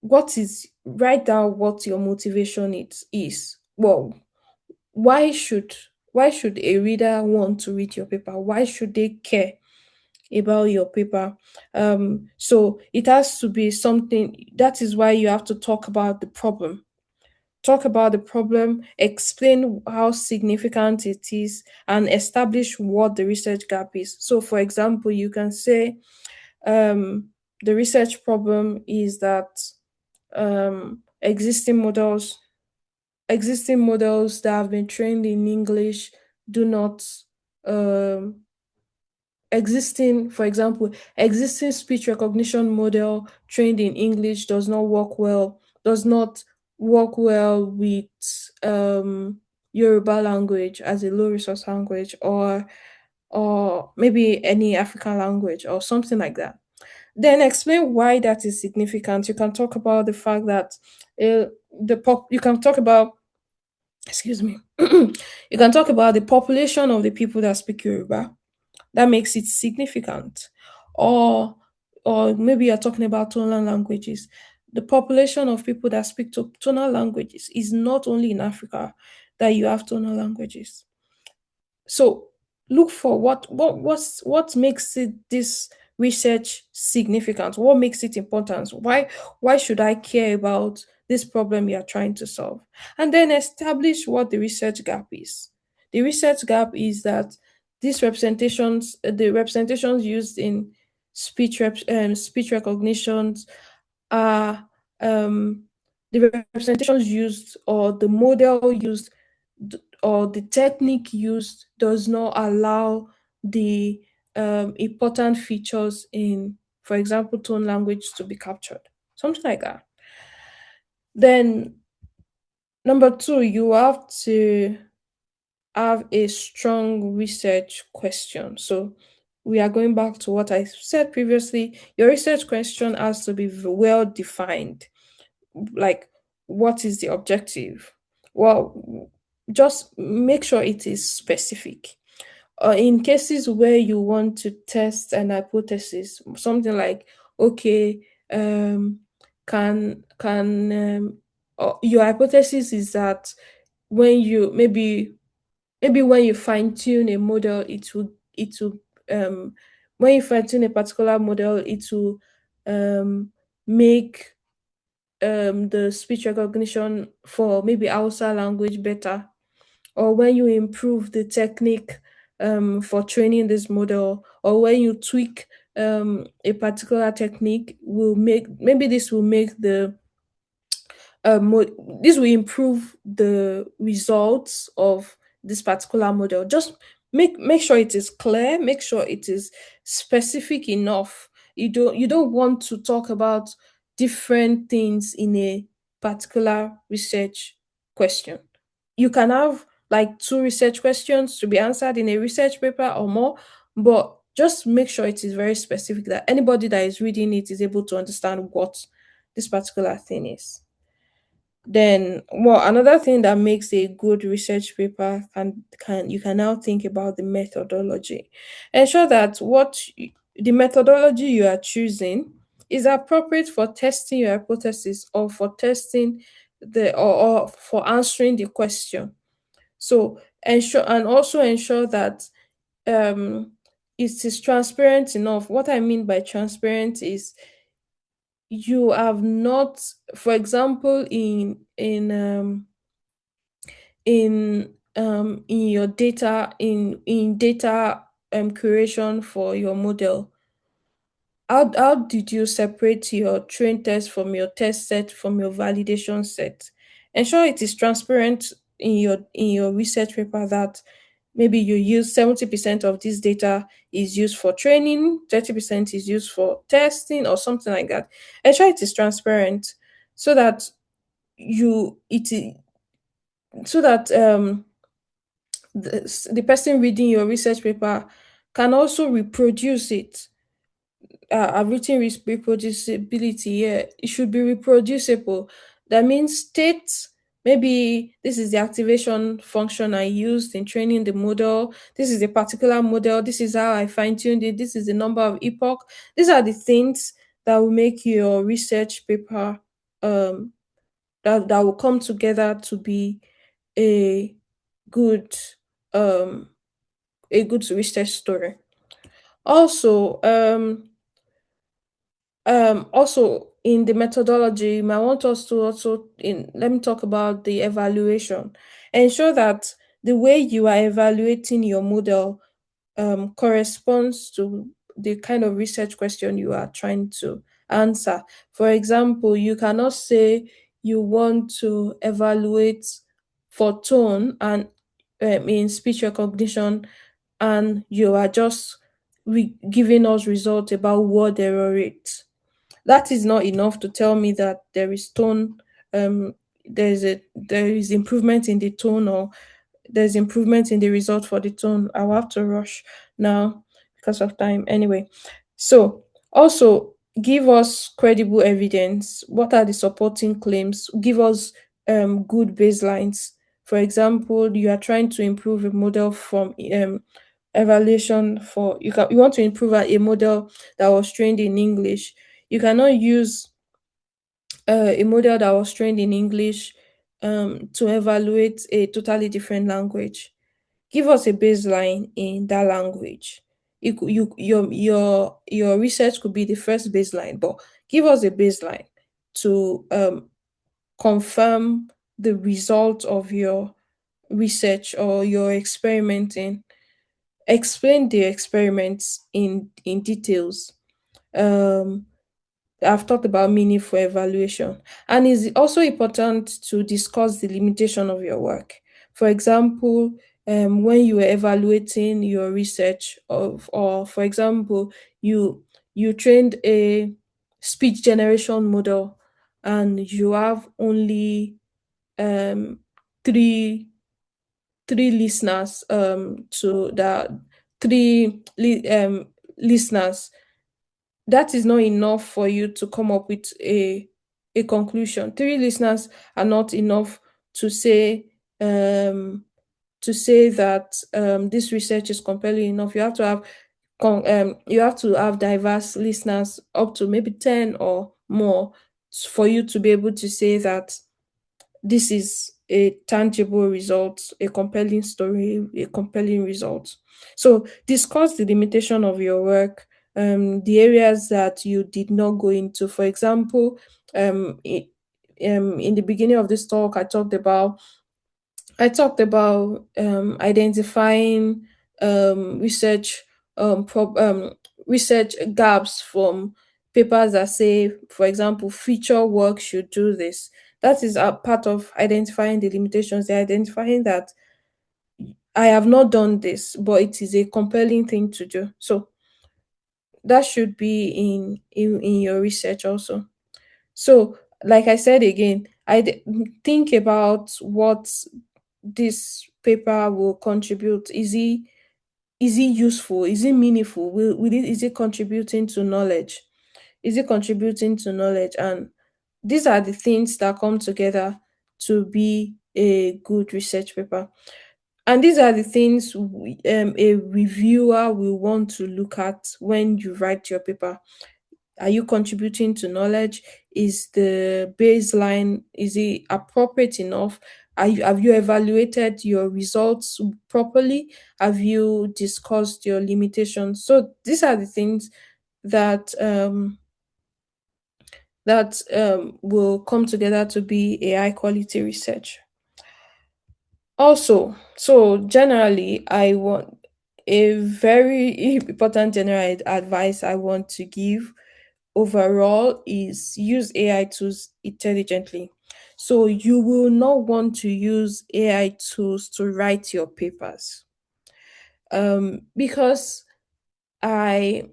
write down what your motivation is. Well, why should why should a reader want to read your paper? Why should they care about your paper? So it has to be something. That is why you have to talk about the problem. Talk about the problem, explain how significant it is, and establish what the research gap is. So, for example, you can say the research problem is that um, existing models that have been trained in English do not um, for example, existing speech recognition model trained in English does not work well with Yoruba language as a low resource language, or maybe any African language or something like that. Then explain why that is significant. You can talk about the fact that you can talk about, excuse me, you can talk about the population of the people that speak Yoruba that makes it significant. Or or maybe you're talking about tonal languages. The population of people that speak to tonal languages is not only in Africa that you have tonal languages. So look for what makes this research significant. What makes it important? Why should I care about this problem you are trying to solve? And then establish what the research gap is. The research gap is that the representations used in speech recognitions are um, the representations used, or the model used, or the technique used does not allow the important features in, for example, tone language to be captured. Something like that. Then, number two, you have to have a strong research question. So, we are going back to what I said previously. Your research question has to be well defined. Like, what is the objective? Well, just make sure it is specific. In cases where you want to test an hypothesis, something like, okay, your hypothesis is that when you maybe when you fine tune a model, it will when you fine tune a particular model, it will make the speech recognition for maybe Hausa language better, or when you improve the technique for training this model, or when you tweak a particular technique, will make maybe this will make this will improve the results of this particular model. Just make sure it is clear, make sure it is specific enough. You don't want to talk about different things in a particular research question. You can have like two research questions to be answered in a research paper or more, but just make sure it is very specific, that anybody that is reading it is able to understand what this particular thing is. Then, well, another thing that makes a good research paper can you can now think about the methodology. Ensure that the methodology you are choosing is appropriate for testing your hypothesis, or for testing or for answering the question. So ensure that it is transparent enough. What I mean by transparent is you have not, for example, in your data, in data curation for your model, how did you separate your train test from your test set from your validation set? Ensure it is transparent in your research paper that maybe you use 70% of this data is used for training, 30% is used for testing or something like that. Ensure it is transparent so that you it i- so that the person reading your research paper can also reproduce it. I've written reproducibility here. It should be reproducible. That means state, maybe this is the activation function I used in training the model. This is a particular model. This is how I fine tuned it. This is the number of epoch. These are the things that will make your research paper um, that will come together to be a good um, a good research story. Also, also in the methodology, I want us to also let me talk about the evaluation. Ensure that the way you are evaluating your model corresponds to the kind of research question you are trying to answer. For example, you cannot say you want to evaluate for tone and in speech recognition, and you are just giving us results about word error rate. That is not enough to tell me that there is tone, there is improvement in the tone, or there's improvement in the result for the tone. I'll have to rush now because of time. Anyway, so also give us credible evidence. What are the supporting claims? Give us good baselines. For example, you are trying to improve a model from evaluation for you want to improve a model that was trained in English. You cannot use a model that was trained in English to evaluate a totally different language. Give us a baseline in that language. Your research could be the first baseline, but give us a baseline to confirm the result of your research or your experimenting. Explain the experiments in details. Um, I've talked about meaningful evaluation, and it's also important to discuss the limitation of your work. For example, when you are evaluating your research or for example, you trained a speech generation model, and you have only um, three three listeners to that listeners. That is not enough for you to come up with a conclusion. Three listeners are not enough to say that this research is compelling enough. You have to have diverse listeners up to maybe 10 or more for you to be able to say that this is a tangible result, a compelling story, a compelling result. So discuss the limitation of your work, the areas that you did not go into. For example, in the beginning of this talk, I talked about identifying research research gaps from papers that say, for example, future work should do this. That is a part of identifying the limitations. They're identifying that I have not done this, but it is a compelling thing to do. So that should be in your research also. So, like I said again, think about what this paper will contribute. Is it useful? Is it meaningful? Is it contributing to knowledge? Is it contributing to knowledge? And these are the things that come together to be a good research paper. And these are the things a reviewer will want to look at when you write your paper. Are you contributing to knowledge? Is the baseline, is it appropriate enough? Have you evaluated your results properly? Have you discussed your limitations? So these are the things that that will come together to be a high quality research. Also, so generally, I want a very important general advice I want to give overall is use AI tools intelligently. So you will not want to use AI tools to write your papers. Because I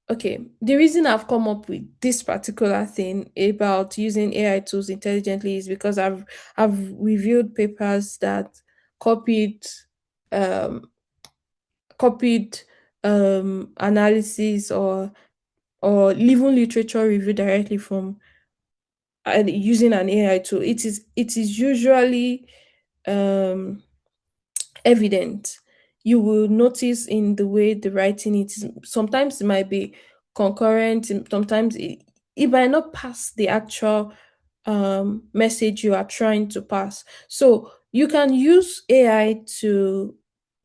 okay, the reason I've come up with this particular thing about using AI tools intelligently is because I've reviewed papers that copied um copied analysis or even literature review directly from using an AI tool. It is usually um evident. You will notice in the way the writing it is. Sometimes it might be concurrent, and sometimes it might not pass the actual message you are trying to pass. So you can use AI to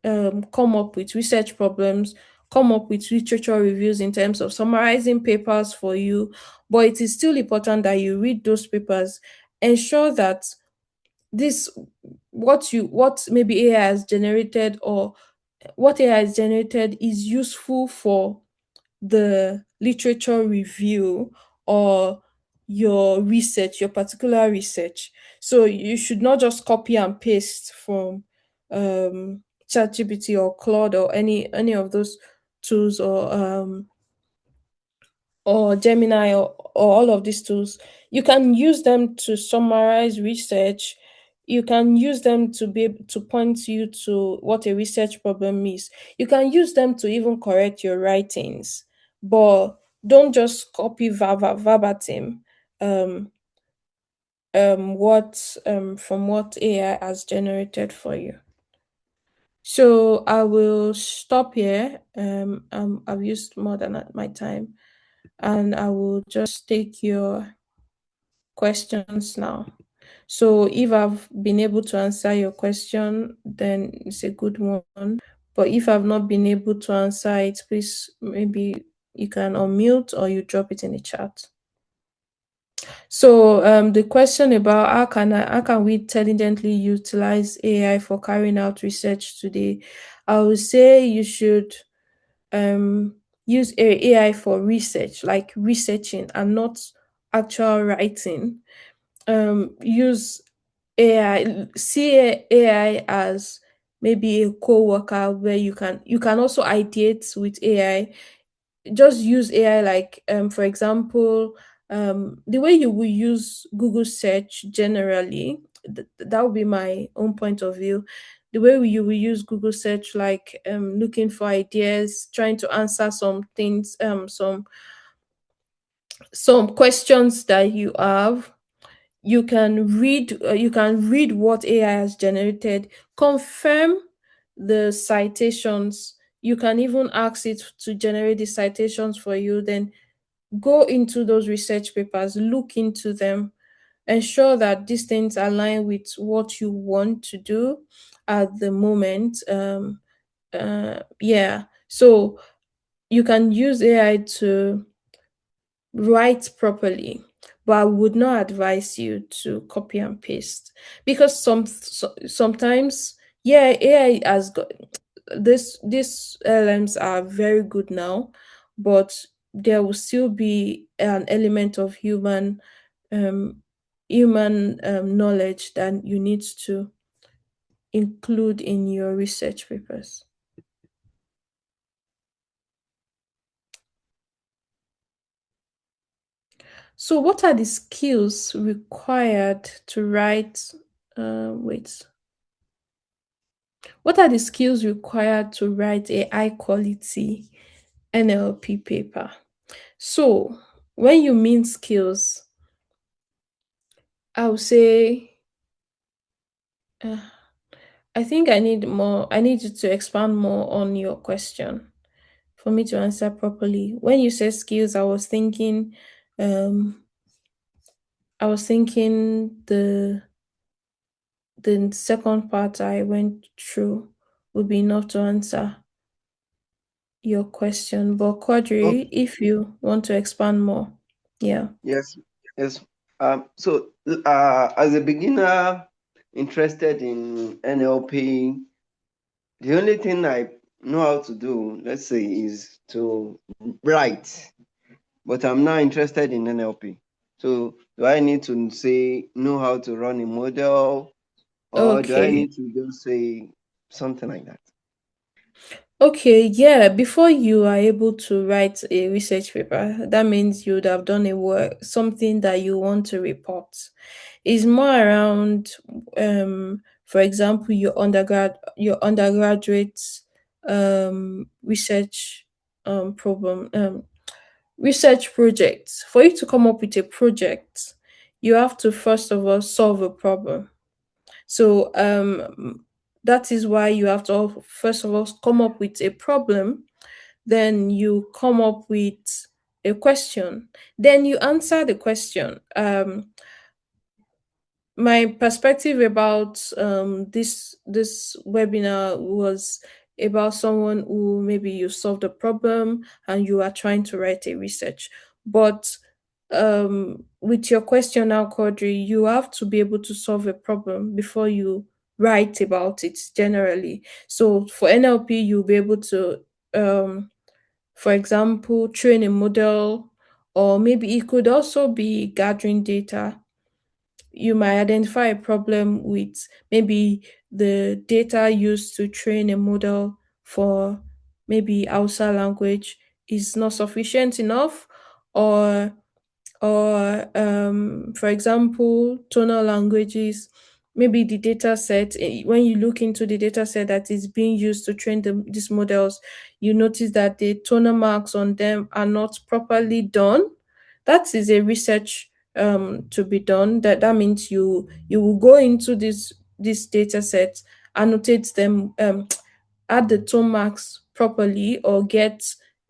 come up with research problems, come up with literature reviews in terms of summarizing papers for you. But it is still important that you read those papers, ensure that this what maybe AI has generated or what AI has generated is useful for the literature review or your research, your particular research. So you should not just copy and paste from ChatGPT or Claude or any of those tools or Gemini or all of these tools. You can use them to summarize research. You can use them to be to point you to what a research problem is. You can use them to even correct your writings, but don't just copy verbatim um, what from what AI has generated for you. So I will stop here. I've used more than my time, and I will just take your questions now. So if I've been able to answer your question, then it's a good one. But if I've not been able to answer it, please maybe you can unmute or you drop it in the chat. So the question about how can we intelligently utilize AI for carrying out research today? I would say you should use AI for research, like researching and not actual writing. Use AI, see AI as maybe a co-worker where you can also ideate with AI. Just use AI like for example, the way you will use Google search generally, that would be my own point of view. The way you will use Google search, like looking for ideas, trying to answer some things, some questions that you have. You can read what AI has generated, confirm the citations. You can even ask it to generate the citations for you, then go into those research papers, look into them, ensure that these things align with what you want to do at the moment. Yeah, so you can use AI to write properly, but I would not advise you to copy and paste because sometimes, yeah, AI has got these LMs are very good now, but there will still be an element of um human knowledge that you need to include in your research papers. So, what are the skills required to write? Wait. What are the skills required to write a high quality NLP paper? So, when you mean skills, I would say, uh, I think I need more. I need you to expand more on your question for me to answer properly. When you said skills, um, I was thinking the second part I went through would be enough to answer your question. But Okay. Quadri, if you want to expand more, yeah. Yes. Yes. So, as a beginner interested in NLP, the only thing I know how to do, let's say, is to write. But I'm not interested in NLP. So, do I need to say know how to run a model, or do I Okay. need to just say something like that? Okay, yeah, before you are able to write a research paper, that means you would have done a work, something that you want to report. It's more around, for example, your undergraduate research problem, research projects. For you to come up with a project, you have to first of all solve a problem. So that is why you have to first of all come up with a problem, then you come up with a question, then you answer the question. My perspective about this webinar was about someone who maybe you solved a problem and you are trying to write a research, but with your question now, Quadri, you have to be able to solve a problem before you write about it generally. So for NLP, you'll be able to for example, train a model, or maybe it could also be gathering data. You might identify a problem with maybe the data used to train a model for maybe Hausa language is not sufficient enough, or for example, tonal languages. Maybe the data set, when you look into the data set that is being used to train these models, you notice that the tonal marks on them are not properly done. That is a research to be done. That means you will go into this data set, annotate them, add the tone marks properly, or get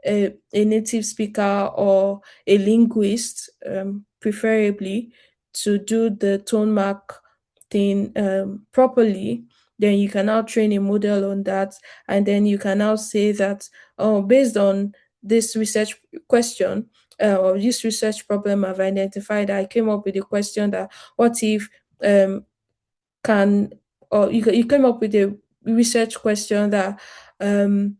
a native speaker or a linguist, preferably, to do the tone mark thing properly. Then you can now train a model on that, and then you can now say that, oh, based on this research question or this research problem I've identified, I came up with a question that, what if can or you came up with a research question that um,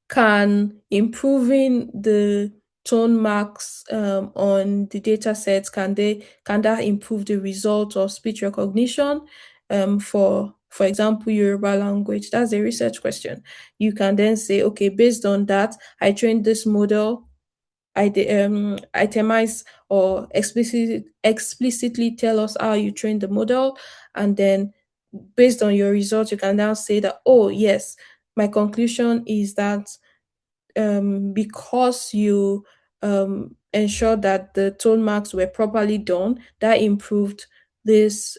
can improving the tone marks on the data sets, can that improve the result of speech recognition for example, Yoruba language? That's a research question. You can then say, okay, based on that, I trained this model. Itemize or explicitly tell us how you train the model, and then based on your results, you can now say that, oh yes, my conclusion is that because you ensure that the tone marks were properly done, this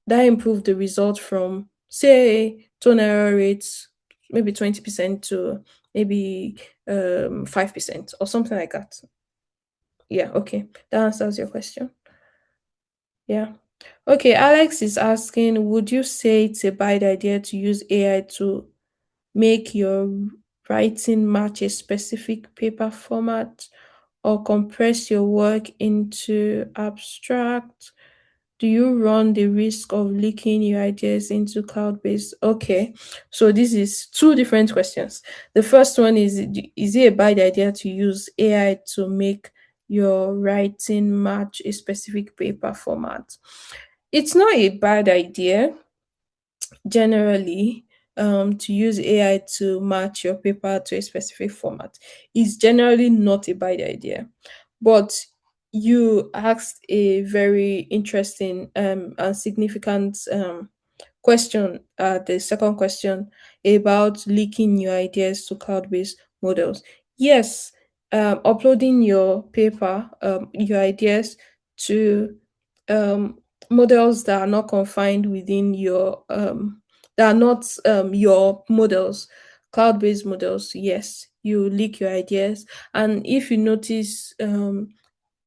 that improved the result from, say, tone error rates maybe 20% to maybe 5% or something like that. Yeah, okay, that answers your question. Yeah. Okay, Alex is asking, would you say it's a bad idea to use AI to make your writing match a specific paper format or compress your work into abstract? Do you run the risk of leaking your ideas into cloud-based? Okay, so this is two different questions. The first one is it a bad idea to use AI to make your writing match a specific paper format? It's not a bad idea generally, to use AI to match your paper to a specific format. Is generally not a bad idea. But you asked a very interesting and significant question, the second question, about leaking your ideas to cloud-based models. Yes, uploading your paper, your ideas to um, models that are not confined within your that are not your models, cloud-based models. Yes, you leak your ideas, and if you notice,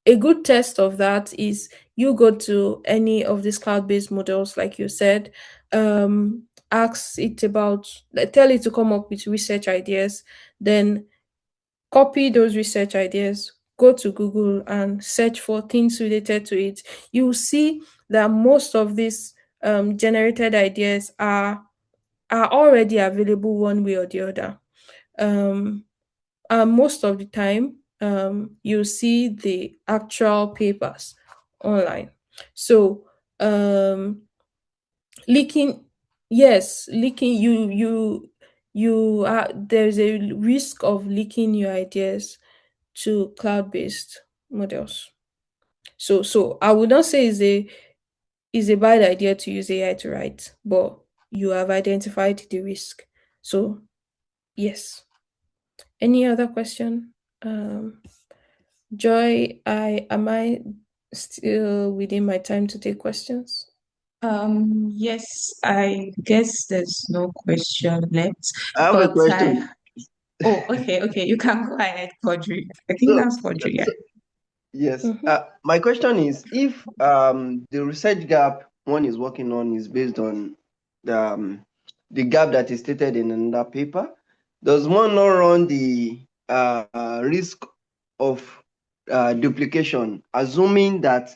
a good test of that is you go to any of these cloud-based models, like you said, ask it about, tell it to come up with research ideas, then copy those research ideas, go to Google and search for things related to it, you will see that most of these generated ideas are already available one way or the other. Um, and most of the time, you see the actual papers online. So leaking, yes, leaking, you are, there's a risk of leaking your ideas to cloud-based models. So I would not say is a bad idea to use AI to write, but you have identified the risk. So yes. Any other question? Joy, I still within my time to take questions? Yes, I guess there's no question left, I have a but question. oh, okay, you can go ahead, Audrey. I think So, that's Audrey, yeah. so yes. Mm-hmm. My question is, if the research gap one is working on is based on the gap that is stated in another paper, does one not run the risk of duplication, assuming that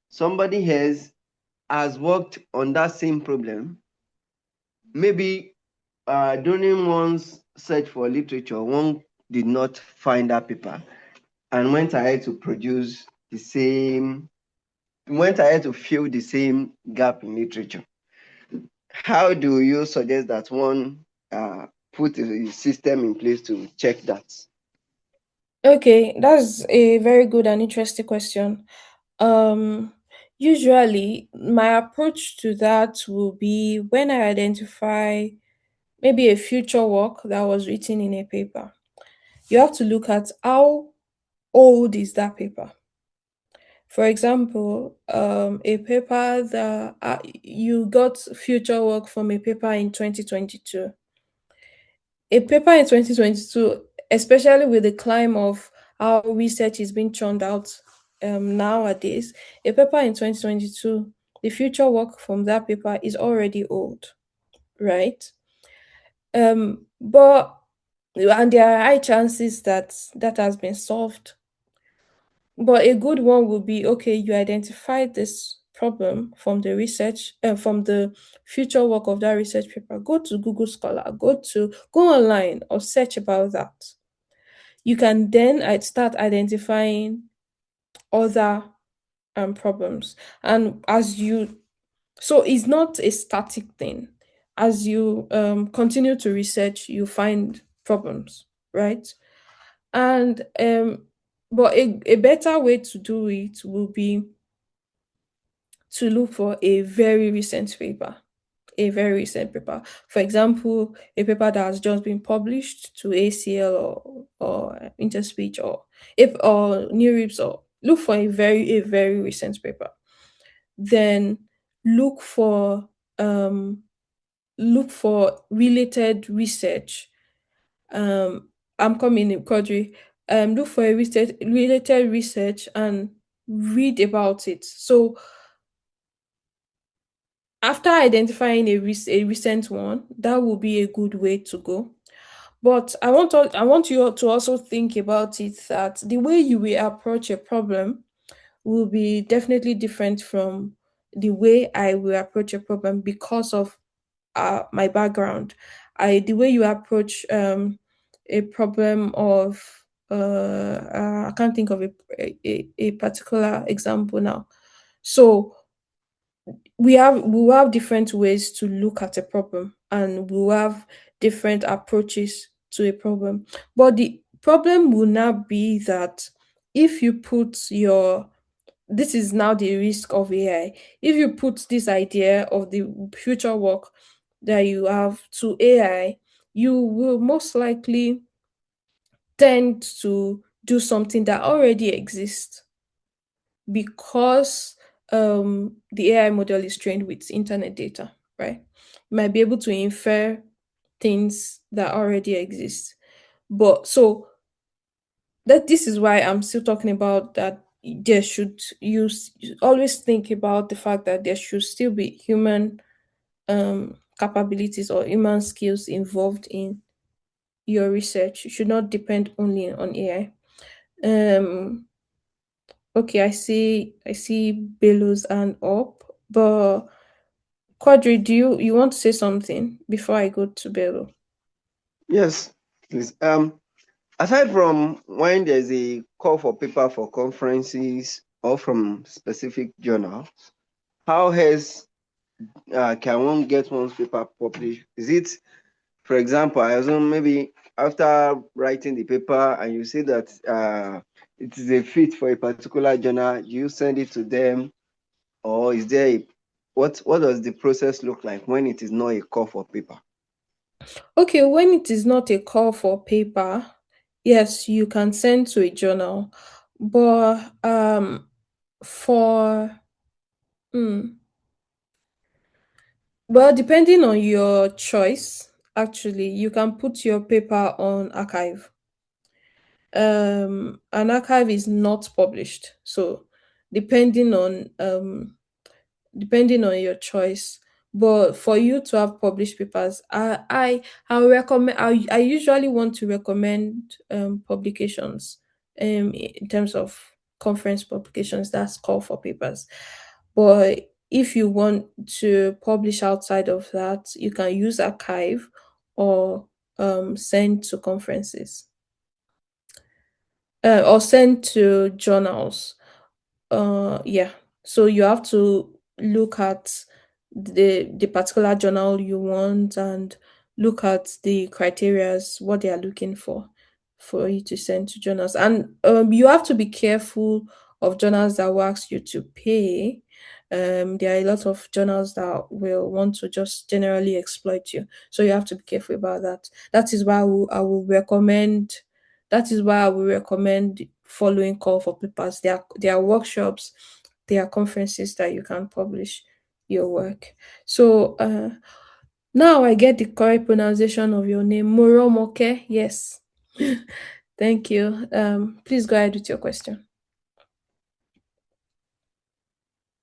somebody has worked on that same problem? Maybe during one's search for literature, one did not find that paper and went ahead to produce the same, went ahead to fill the same gap in literature. How do you suggest that one put a system in place to check that? Okay, that's a very good and interesting question. Um, Usually, my approach to that will be when I identify maybe a future work that was written in a paper. You have to look at how old is that paper. For example, a paper that you got future work from a paper in 2022. A paper in 2022, especially with the climb of how research is being churned out nowadays, a paper in 2022, the future work from that paper is already old, right? But and there are high chances that that has been solved. But a good one would be, okay, you identified this problem from the research, from the future work of that research paper. Go to Google Scholar, go online or search about that. You can then start identifying other problems. And so it's not a static thing. As you continue to research, you find problems, right? And but a better way to do it will be to look for a very recent paper. A very recent paper. For example, a paper that has just been published to ACL or Interspeech or New Rips, or look for a very recent paper. Then look for um look for related research. I'm coming in, Quadri. Look for a related research and read about it. So after identifying a recent one, that will be a good way to go. But I want you to also think about it, that the way you will approach a problem will be definitely different from the way I will approach a problem because of my background. The way you approach a problem of I can't think of a particular example now. So we will have different ways to look at a problem, and we will have different approaches to a problem. But the problem will not be that if you put your this is now the risk of AI. If you put this idea of the future work that you have to AI, you will most likely tend to do something that already exists, because the AI model is trained with internet data, right? You might be able to infer things that already exist. But so that this is why I'm still talking about that there should you always think about the fact that there should still be human capabilities or human skills involved in your research. You should not depend only on AI. Okay, I see Belos and up, but Quadri, do you want to say something before I go to Bello? Yes, please. Aside from when there's a call for paper for conferences or from specific journals, how else can one get one's paper published? Is it, for example, I assume maybe after writing the paper and you see that it is a fit for a particular journal, you send it to them, or is there what does the process look like when it is not a call for paper? Okay, when it is not a call for paper, yes, you can send to a journal, but for mm, well, depending on your choice, actually, you can put your paper on archive. An archive is not published, so depending on your choice. But for you to have published papers, I recommend. I usually want to recommend publications, in terms of conference publications. That's call for papers. But if you want to publish outside of that, you can use archive or send to conferences, or send to journals. Yeah. So you have to look at the particular journal you want and look at the criterias, what they are looking for you to send to journals. And you have to be careful of journals that will ask you to pay. There are a lot of journals that will want to just generally exploit you. So you have to be careful about that. That is why I will recommend following call for papers. There are workshops, there are conferences that you can publish your work. So now I get the correct pronunciation of your name, Moromoke. Yes. Thank you. Please go ahead with your question.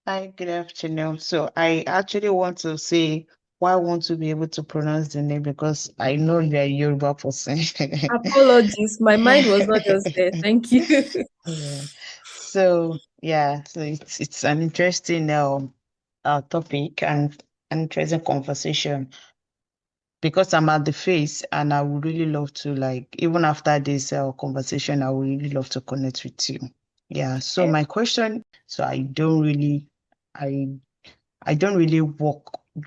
Hi, good afternoon. So I actually want to say why I want to be able to pronounce the name because I know you're a Yoruba person. Apologies, my mind was not just there. Thank you. Yeah. So it's an interesting topic and an interesting conversation because I'm at the face and I would really love to like even after this conversation I would really love to connect with you. Yeah. So my question, so I I don't really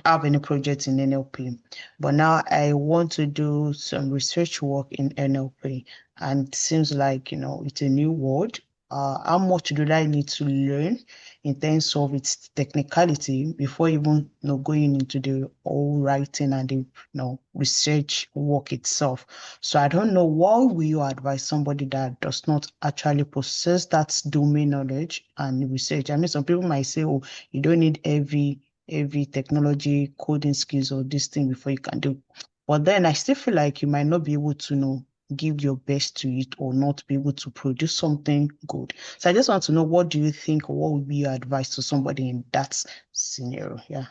have any projects in NLP, but now I want to do some research work in NLP, and it seems like, it's a new world. How much do I need to learn in terms of its technicality before even, going into the whole writing and the, research work itself? So I don't know, what will you advise somebody that does not actually possess that domain knowledge and research? I mean, some people might say, oh, you don't need every technology coding skills or this thing before you can do. But then I still feel like you might not be able to give your best to it or not be able to produce something good. So I just want to know, what do you think, or what would be your advice to somebody in that scenario? Yeah.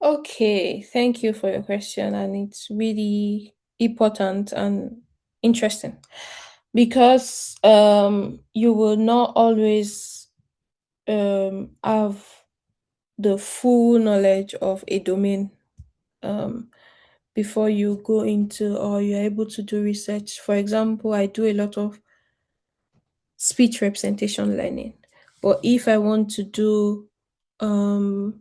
Okay, thank you for your question, and it's really important and interesting because you will not always have the full knowledge of a domain um, before you go into or you're able to do research. For example, I do a lot of speech representation learning, but if I want to do um,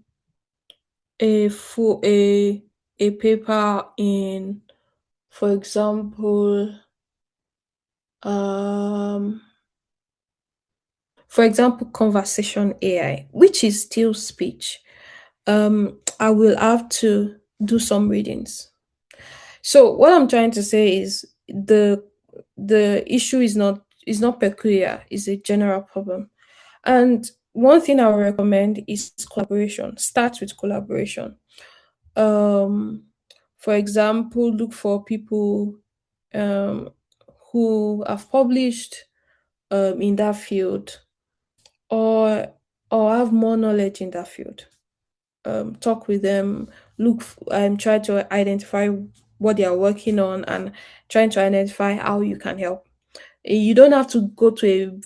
a full a paper in, for example, um, conversation AI, which is still speech, I will have to do some readings. So what I'm trying to say is the issue is not peculiar, it's a general problem. And one thing I would recommend is collaboration. Start with collaboration. Um, for example, look for people um, who have published in that field, or have more knowledge in that field. Talk with them, try to identify what they are working on, and trying to identify how you can help. You don't have to go to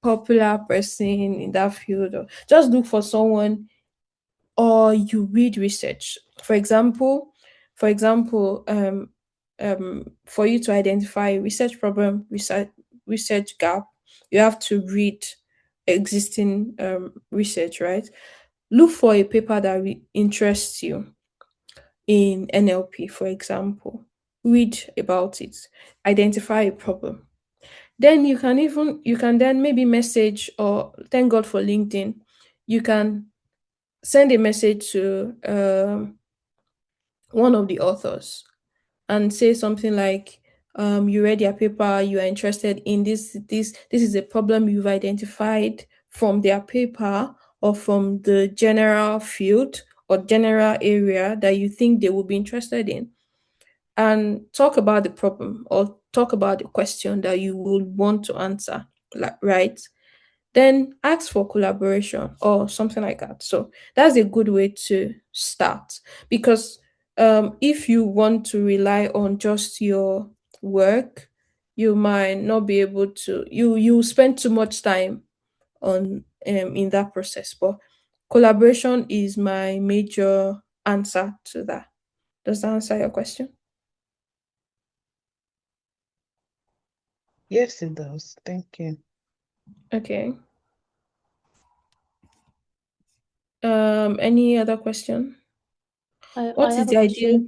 popular person in that field, or just look for someone, or you read research. For example, for you to identify a research problem, research gap, you have to read existing research, right? Look for a paper that interests you in NLP, for example. Read about it, identify a problem. Then you can then maybe message, or thank God for LinkedIn. You can send a message to one of the authors and say something like, you read their paper, you are interested in this is a problem you've identified from their paper, or from the general field or general area that you think they will be interested in, and talk about the problem, or talk about the question that you would want to answer, like, right? Then ask for collaboration or something like that. So that's a good way to start, because if you want to rely on just your work, you might not be able to. You spend too much time on in that process. But collaboration is my major answer to that. Does that answer your question? Yes, it does. Thank you. Okay. Any other question? I What is have a the question. ideal?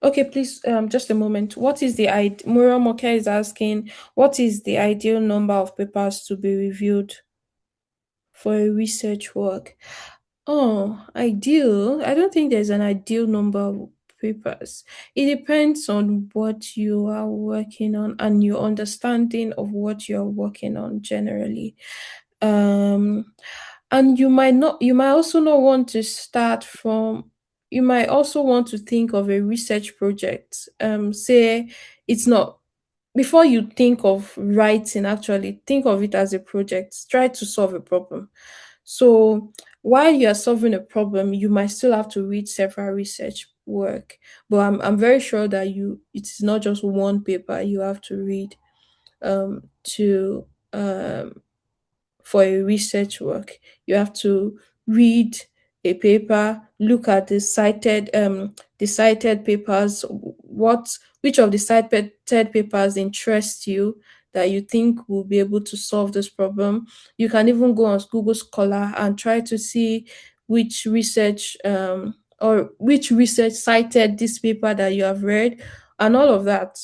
Okay, please, just a moment. What is the ideal? Mura Moke is asking, what is the ideal number of papers to be reviewed for a research work? Oh, ideal. I don't think there's an ideal number of papers. It depends on what you are working on and your understanding of what you're working on generally. Um, and you might also not want to start from, you might also want to think of a research project. Say it's not, before you think of writing, actually think of it as a project. Try to solve a problem. So while you're solving a problem, you might still have to read several research work. But I'm very sure that it's not just one paper you have to read to for a research work. You have to read a paper, look at the cited papers, which of the cited papers interest you, that you think will be able to solve this problem. You can even go on Google Scholar and try to see which research or which research cited this paper that you have read, and all of that.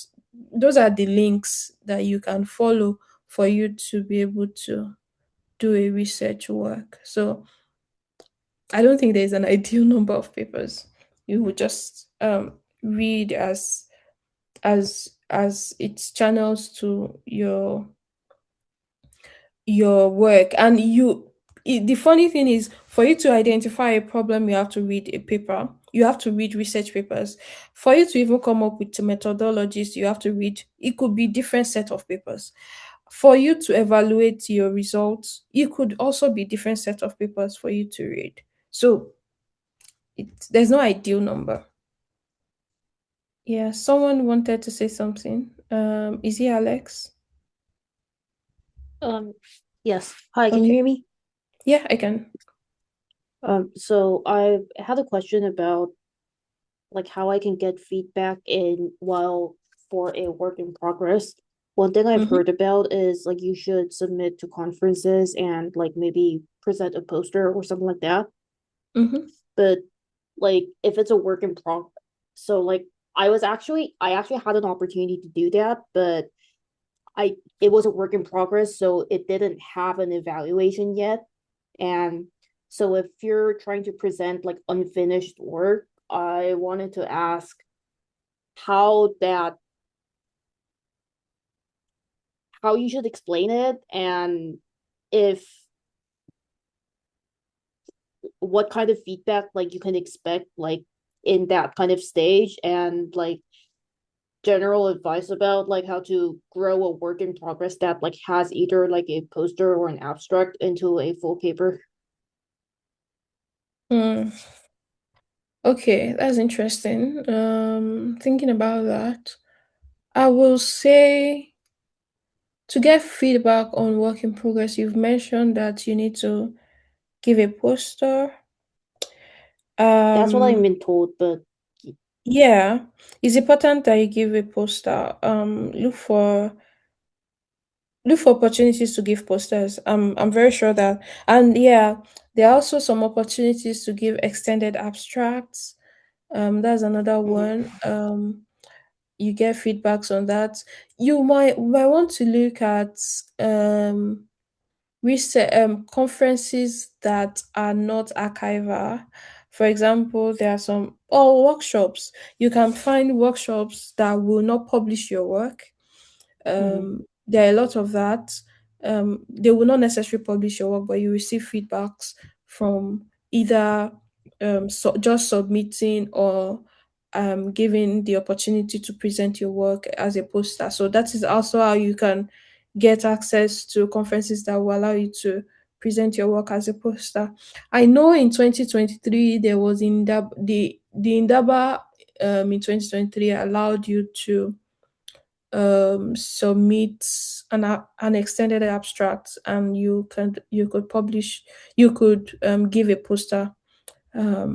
Those are the links that you can follow for you to be able to do a research work. So I don't think there's an ideal number of papers. You would just read as it channels to your work. And the funny thing is, for you to identify a problem, you have to read a paper. You have to read research papers. For you to even come up with methodologies, you have to read. It could be different set of papers. For you to evaluate your results, it could also be different set of papers for you to read. So there's no ideal number. Yeah, someone wanted to say something. Is he Alex? Yes. Hi, can you hear me? Yeah, I can. So I had a question about like how I can get feedback in while for a work in progress. One thing I've Mm-hmm. heard about is like you should submit to conferences and like maybe present a poster or something like that. Mm-hmm. But like if it's a work in progress, so like I actually had an opportunity to do that, but it was a work in progress, so it didn't have an evaluation yet. And so if you're trying to present like unfinished work, I wanted to ask how that how you should explain it, and if what kind of feedback like you can expect like in that kind of stage, and like general advice about like how to grow a work in progress that like has either like a poster or an abstract into a full paper. Mm. Okay, that's interesting. Thinking about that, I will say to get feedback on work in progress, you've mentioned that you need to give a poster. That's what I've been told, but Yeah, it's important that you give a poster. Look for opportunities to give posters. I'm very sure that, and yeah, there are also some opportunities to give extended abstracts. That's another one. You get feedbacks on that. You might want to look at research conferences that are not archival. For example, there are some workshops. You can find workshops that will not publish your work. There are a lot of that. They will not necessarily publish your work, but you receive feedbacks from either just submitting or giving the opportunity to present your work as a poster. So that is also how you can get access to conferences that will allow you to present your work as a poster. I know in 2023 there was the Indaba in 2023 allowed you to submit an extended abstract, and you could publish, you could give a poster.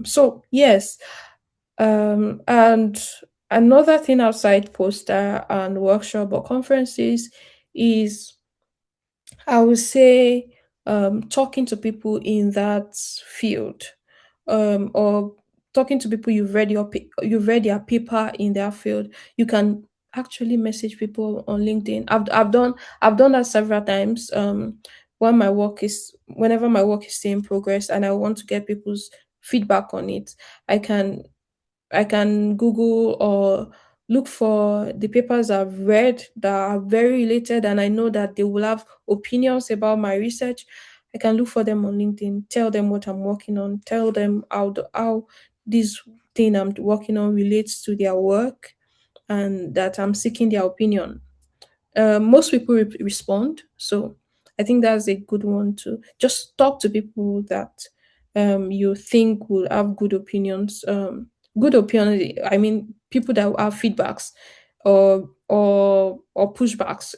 So yes, and another thing outside poster and workshop or conferences is, I would say, talking to people in that field, or talking to people you've read their paper in their field. You can actually message people on LinkedIn. I've done that several times. Whenever my work is still in progress and I want to get people's feedback on it, I can I can Google or look for the papers I've read that are very related, and I know that they will have opinions about my research. I can look for them on LinkedIn, tell them what I'm working on, tell them how this thing I'm working on relates to their work, and that I'm seeking their opinion. Most people respond, so I think that's a good one to just talk to people that you think will have good opinions. Good opinion, I mean, people that will have feedbacks or pushbacks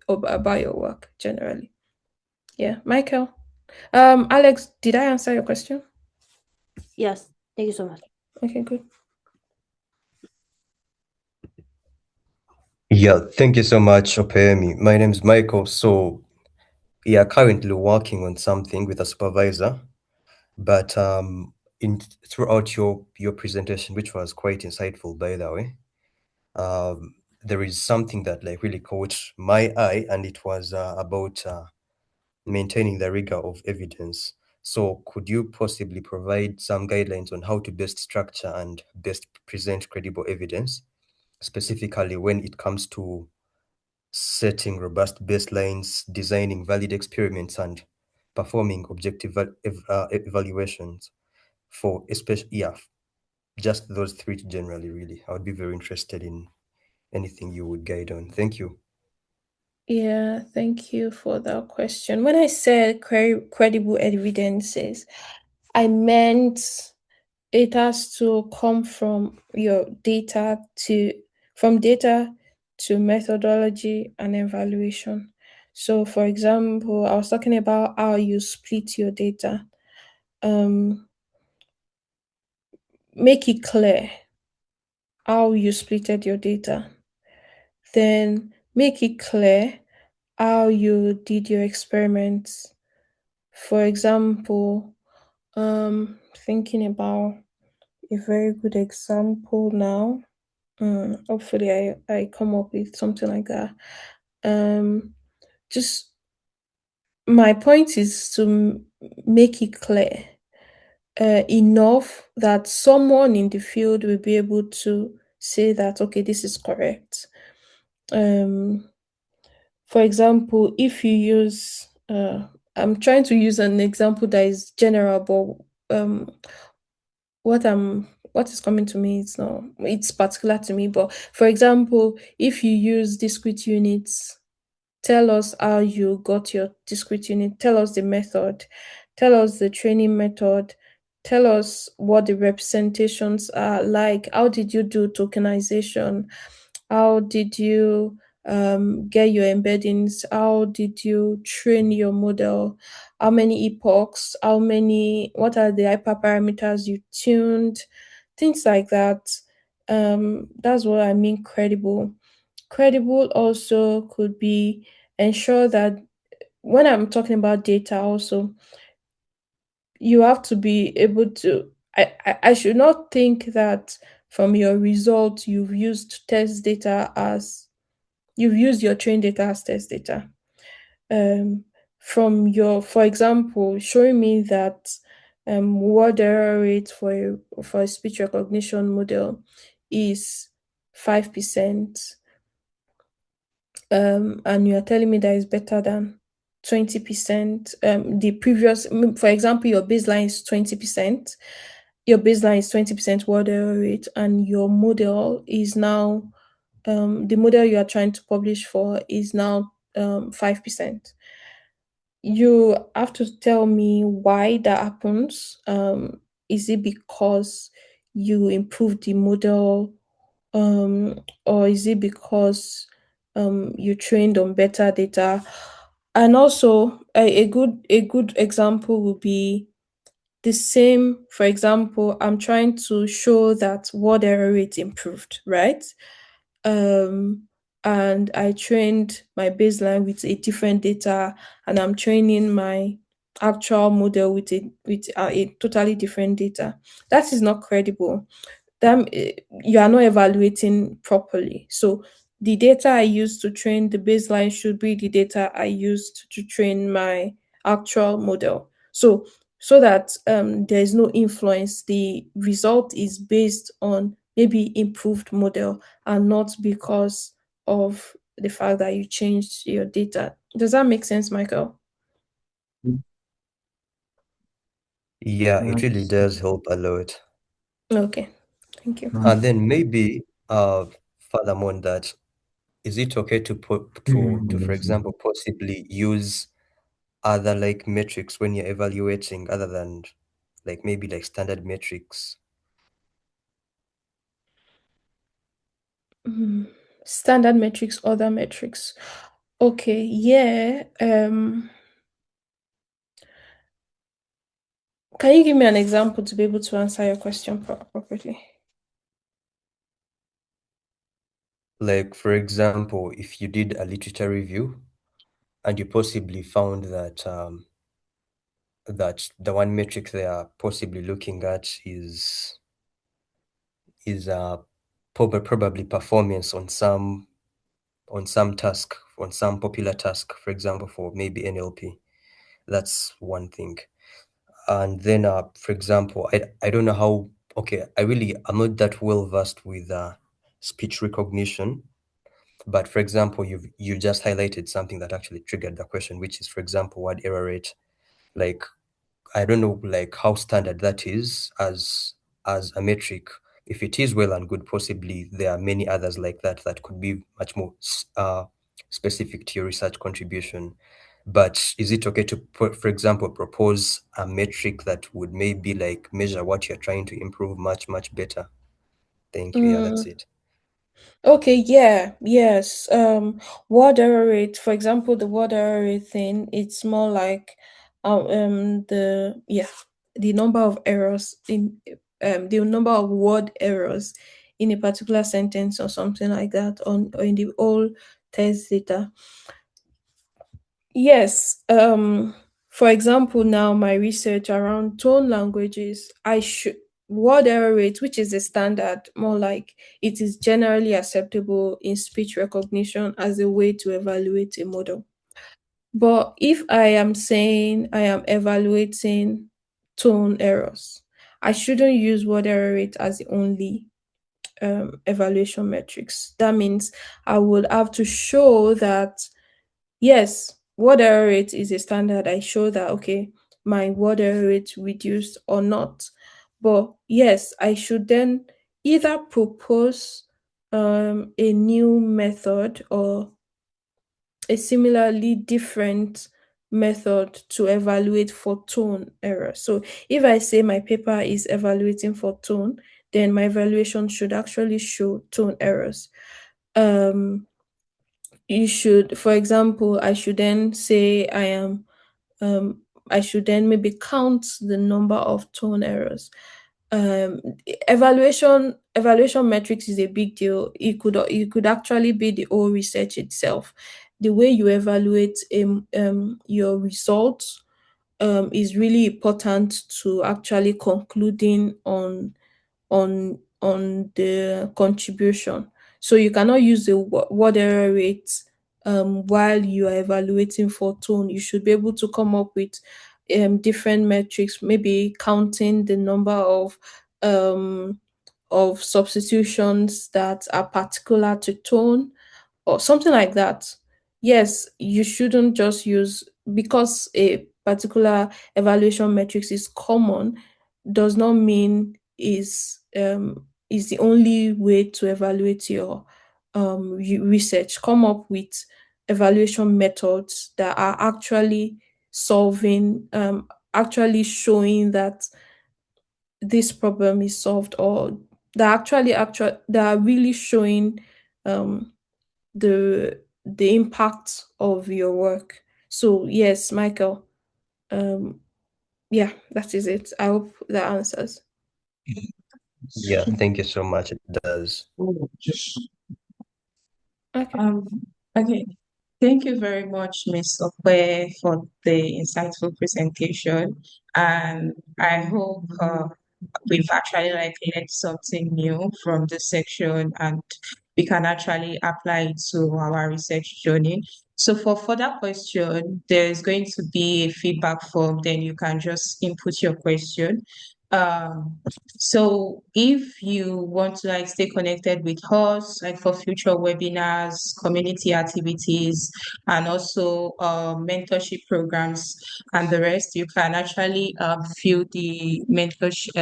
about your work generally. Yeah, Michael. Alex, did I answer your question? yes, thank you so much. Okay, good. Yeah, thank you so much, Opeyemi. My name is Michael. So, yeah, currently working on something with a supervisor, but in throughout your presentation, which was quite insightful, by the way, there is something that like really caught my eye, and it was about maintaining the rigor of evidence. So, could you possibly provide some guidelines on how to best structure and best present credible evidence, specifically when it comes to setting robust baselines, designing valid experiments, and performing objective evaluations for especially, yeah, just those three generally, really. I would be very interested in anything you would guide on. Thank you. Yeah, thank you for that question. When I said credible evidences, I meant it has to come from your data to methodology and evaluation. So, for example, I was talking about how you split your data. Make it clear how you splitted your data. Then make it clear how you did your experiments. For example, thinking about a very good example now. Hopefully, I come up with something like that. Just my point is to make it clear enough that someone in the field will be able to say that, okay, this is correct. For example, if you use, I'm trying to use an example that is general, but what is coming to me, it's particular to me. But for example, if you use discrete units, tell us how you got your discrete unit, tell us the method, tell us the training method, tell us what the representations are like, how did you do tokenization, how did you get your embeddings? How did you train your model? How many epochs? What are the hyperparameters you tuned? Things like that. That's what I mean credible. Credible also could be ensure that when I'm talking about data also, you have to be able to I should not think that from your result you've used your trained data as test data. From your, for example, showing me that word error rate for a speech recognition model is 5%, and you are telling me that is better than 20%. The previous, for example, your baseline is 20%. Your baseline is 20% word error rate, and your model is now, the model you are trying to publish for is now 5%. You have to tell me why that happens. Is it because you improved the model, or is it because you trained on better data? And also, a good example would be the same. For example, I'm trying to show that word error rate improved, right? um and I trained my baseline with a different data, and I'm training my actual model with a totally different data. That is not credible. You are not evaluating properly. So the data I used to train the baseline should be the data I used to train my actual model. So that there is no influence. The result is based on maybe improved model, and not because of the fact that you changed your data. Does that make sense, Michael? Yeah, it really Nice. does help a lot. Okay, thank you. And then maybe furthermore on that, is it okay to for example, possibly use other like metrics when you're evaluating other than like maybe like standard metrics? Standard metrics, other metrics. Okay, yeah. Can you give me an example to be able to answer your question properly? Like for example, if you did a literature review and you possibly found that that the one metric they are possibly looking at is probably performance on some task, on some popular task, for example, for maybe NLP. That's one thing. And then for example, I don't know how, okay, I'm not that well versed with speech recognition, but for example, you just highlighted something that actually triggered the question, which is, for example, word error rate. Like, I don't know like how standard that is as a metric. If it is well and good, possibly there are many others like that that could be much more specific to your research contribution. But is it okay to put, for example, propose a metric that would maybe like measure what you're trying to improve much better? Thank you. Yeah, that's Mm, it. okay, yeah, yes. Word error rate, for example, the word error rate thing, it's more like the number of errors in the number of word errors in a particular sentence or something like that, or in the whole test data. Yes. For example, now my research around tone languages, I should word error rate, which is the standard, more like it is generally acceptable in speech recognition as a way to evaluate a model. But if I am saying I am evaluating tone errors, I shouldn't use word error rate as the only evaluation metrics. That means I would have to show that, yes, word error rate is a standard. I show that, okay, my word error rate reduced or not. But yes, I should then either propose a new method or a similarly different method to evaluate for tone error. So if I say my paper is evaluating for tone, then my evaluation should actually show tone errors. Um, you should, for example, I should then say I should then maybe count the number of tone errors. um evaluation metrics is a big deal. It could actually be the whole research itself. The way you evaluate your results is really important to actually concluding on the contribution. So you cannot use the word error rate while you are evaluating for tone. You should be able to come up with different metrics, maybe counting the number of substitutions that are particular to tone or something like that. Yes, you shouldn't just use, because a particular evaluation metrics is common, does not mean is the only way to evaluate your research. Come up with evaluation methods that are actually solving actually showing that this problem is solved, or that that are really showing um the impact of your work. So yes, Michael, um yeah, that is it. I hope that answers. Yeah, thank you so much. It does. Okay. Okay. Thank you very much, Ms. Okwe, for the insightful presentation. And I hope we've actually like learned something new from this section and we can actually apply it to our research journey. So for further question, there's going to be a feedback form, then you can just input your question. Um, so if you want to like stay connected with us, like for future webinars, community activities, and also mentorship programs and the rest, you can actually fill the membership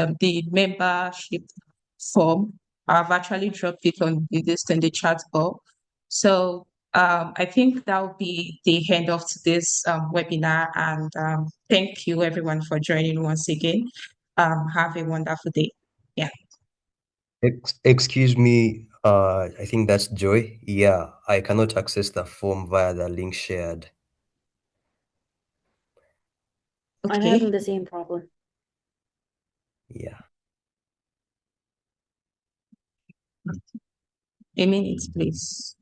form. I've actually dropped it on in the chat box. So I think that will be the end of today's webinar. And thank you everyone for joining once again. Have a wonderful day. Yeah. Excuse me, I think that's Joy. Yeah, I cannot access the form via the link shared. I'm Okay. having the same problem. Yeah. A minute, please.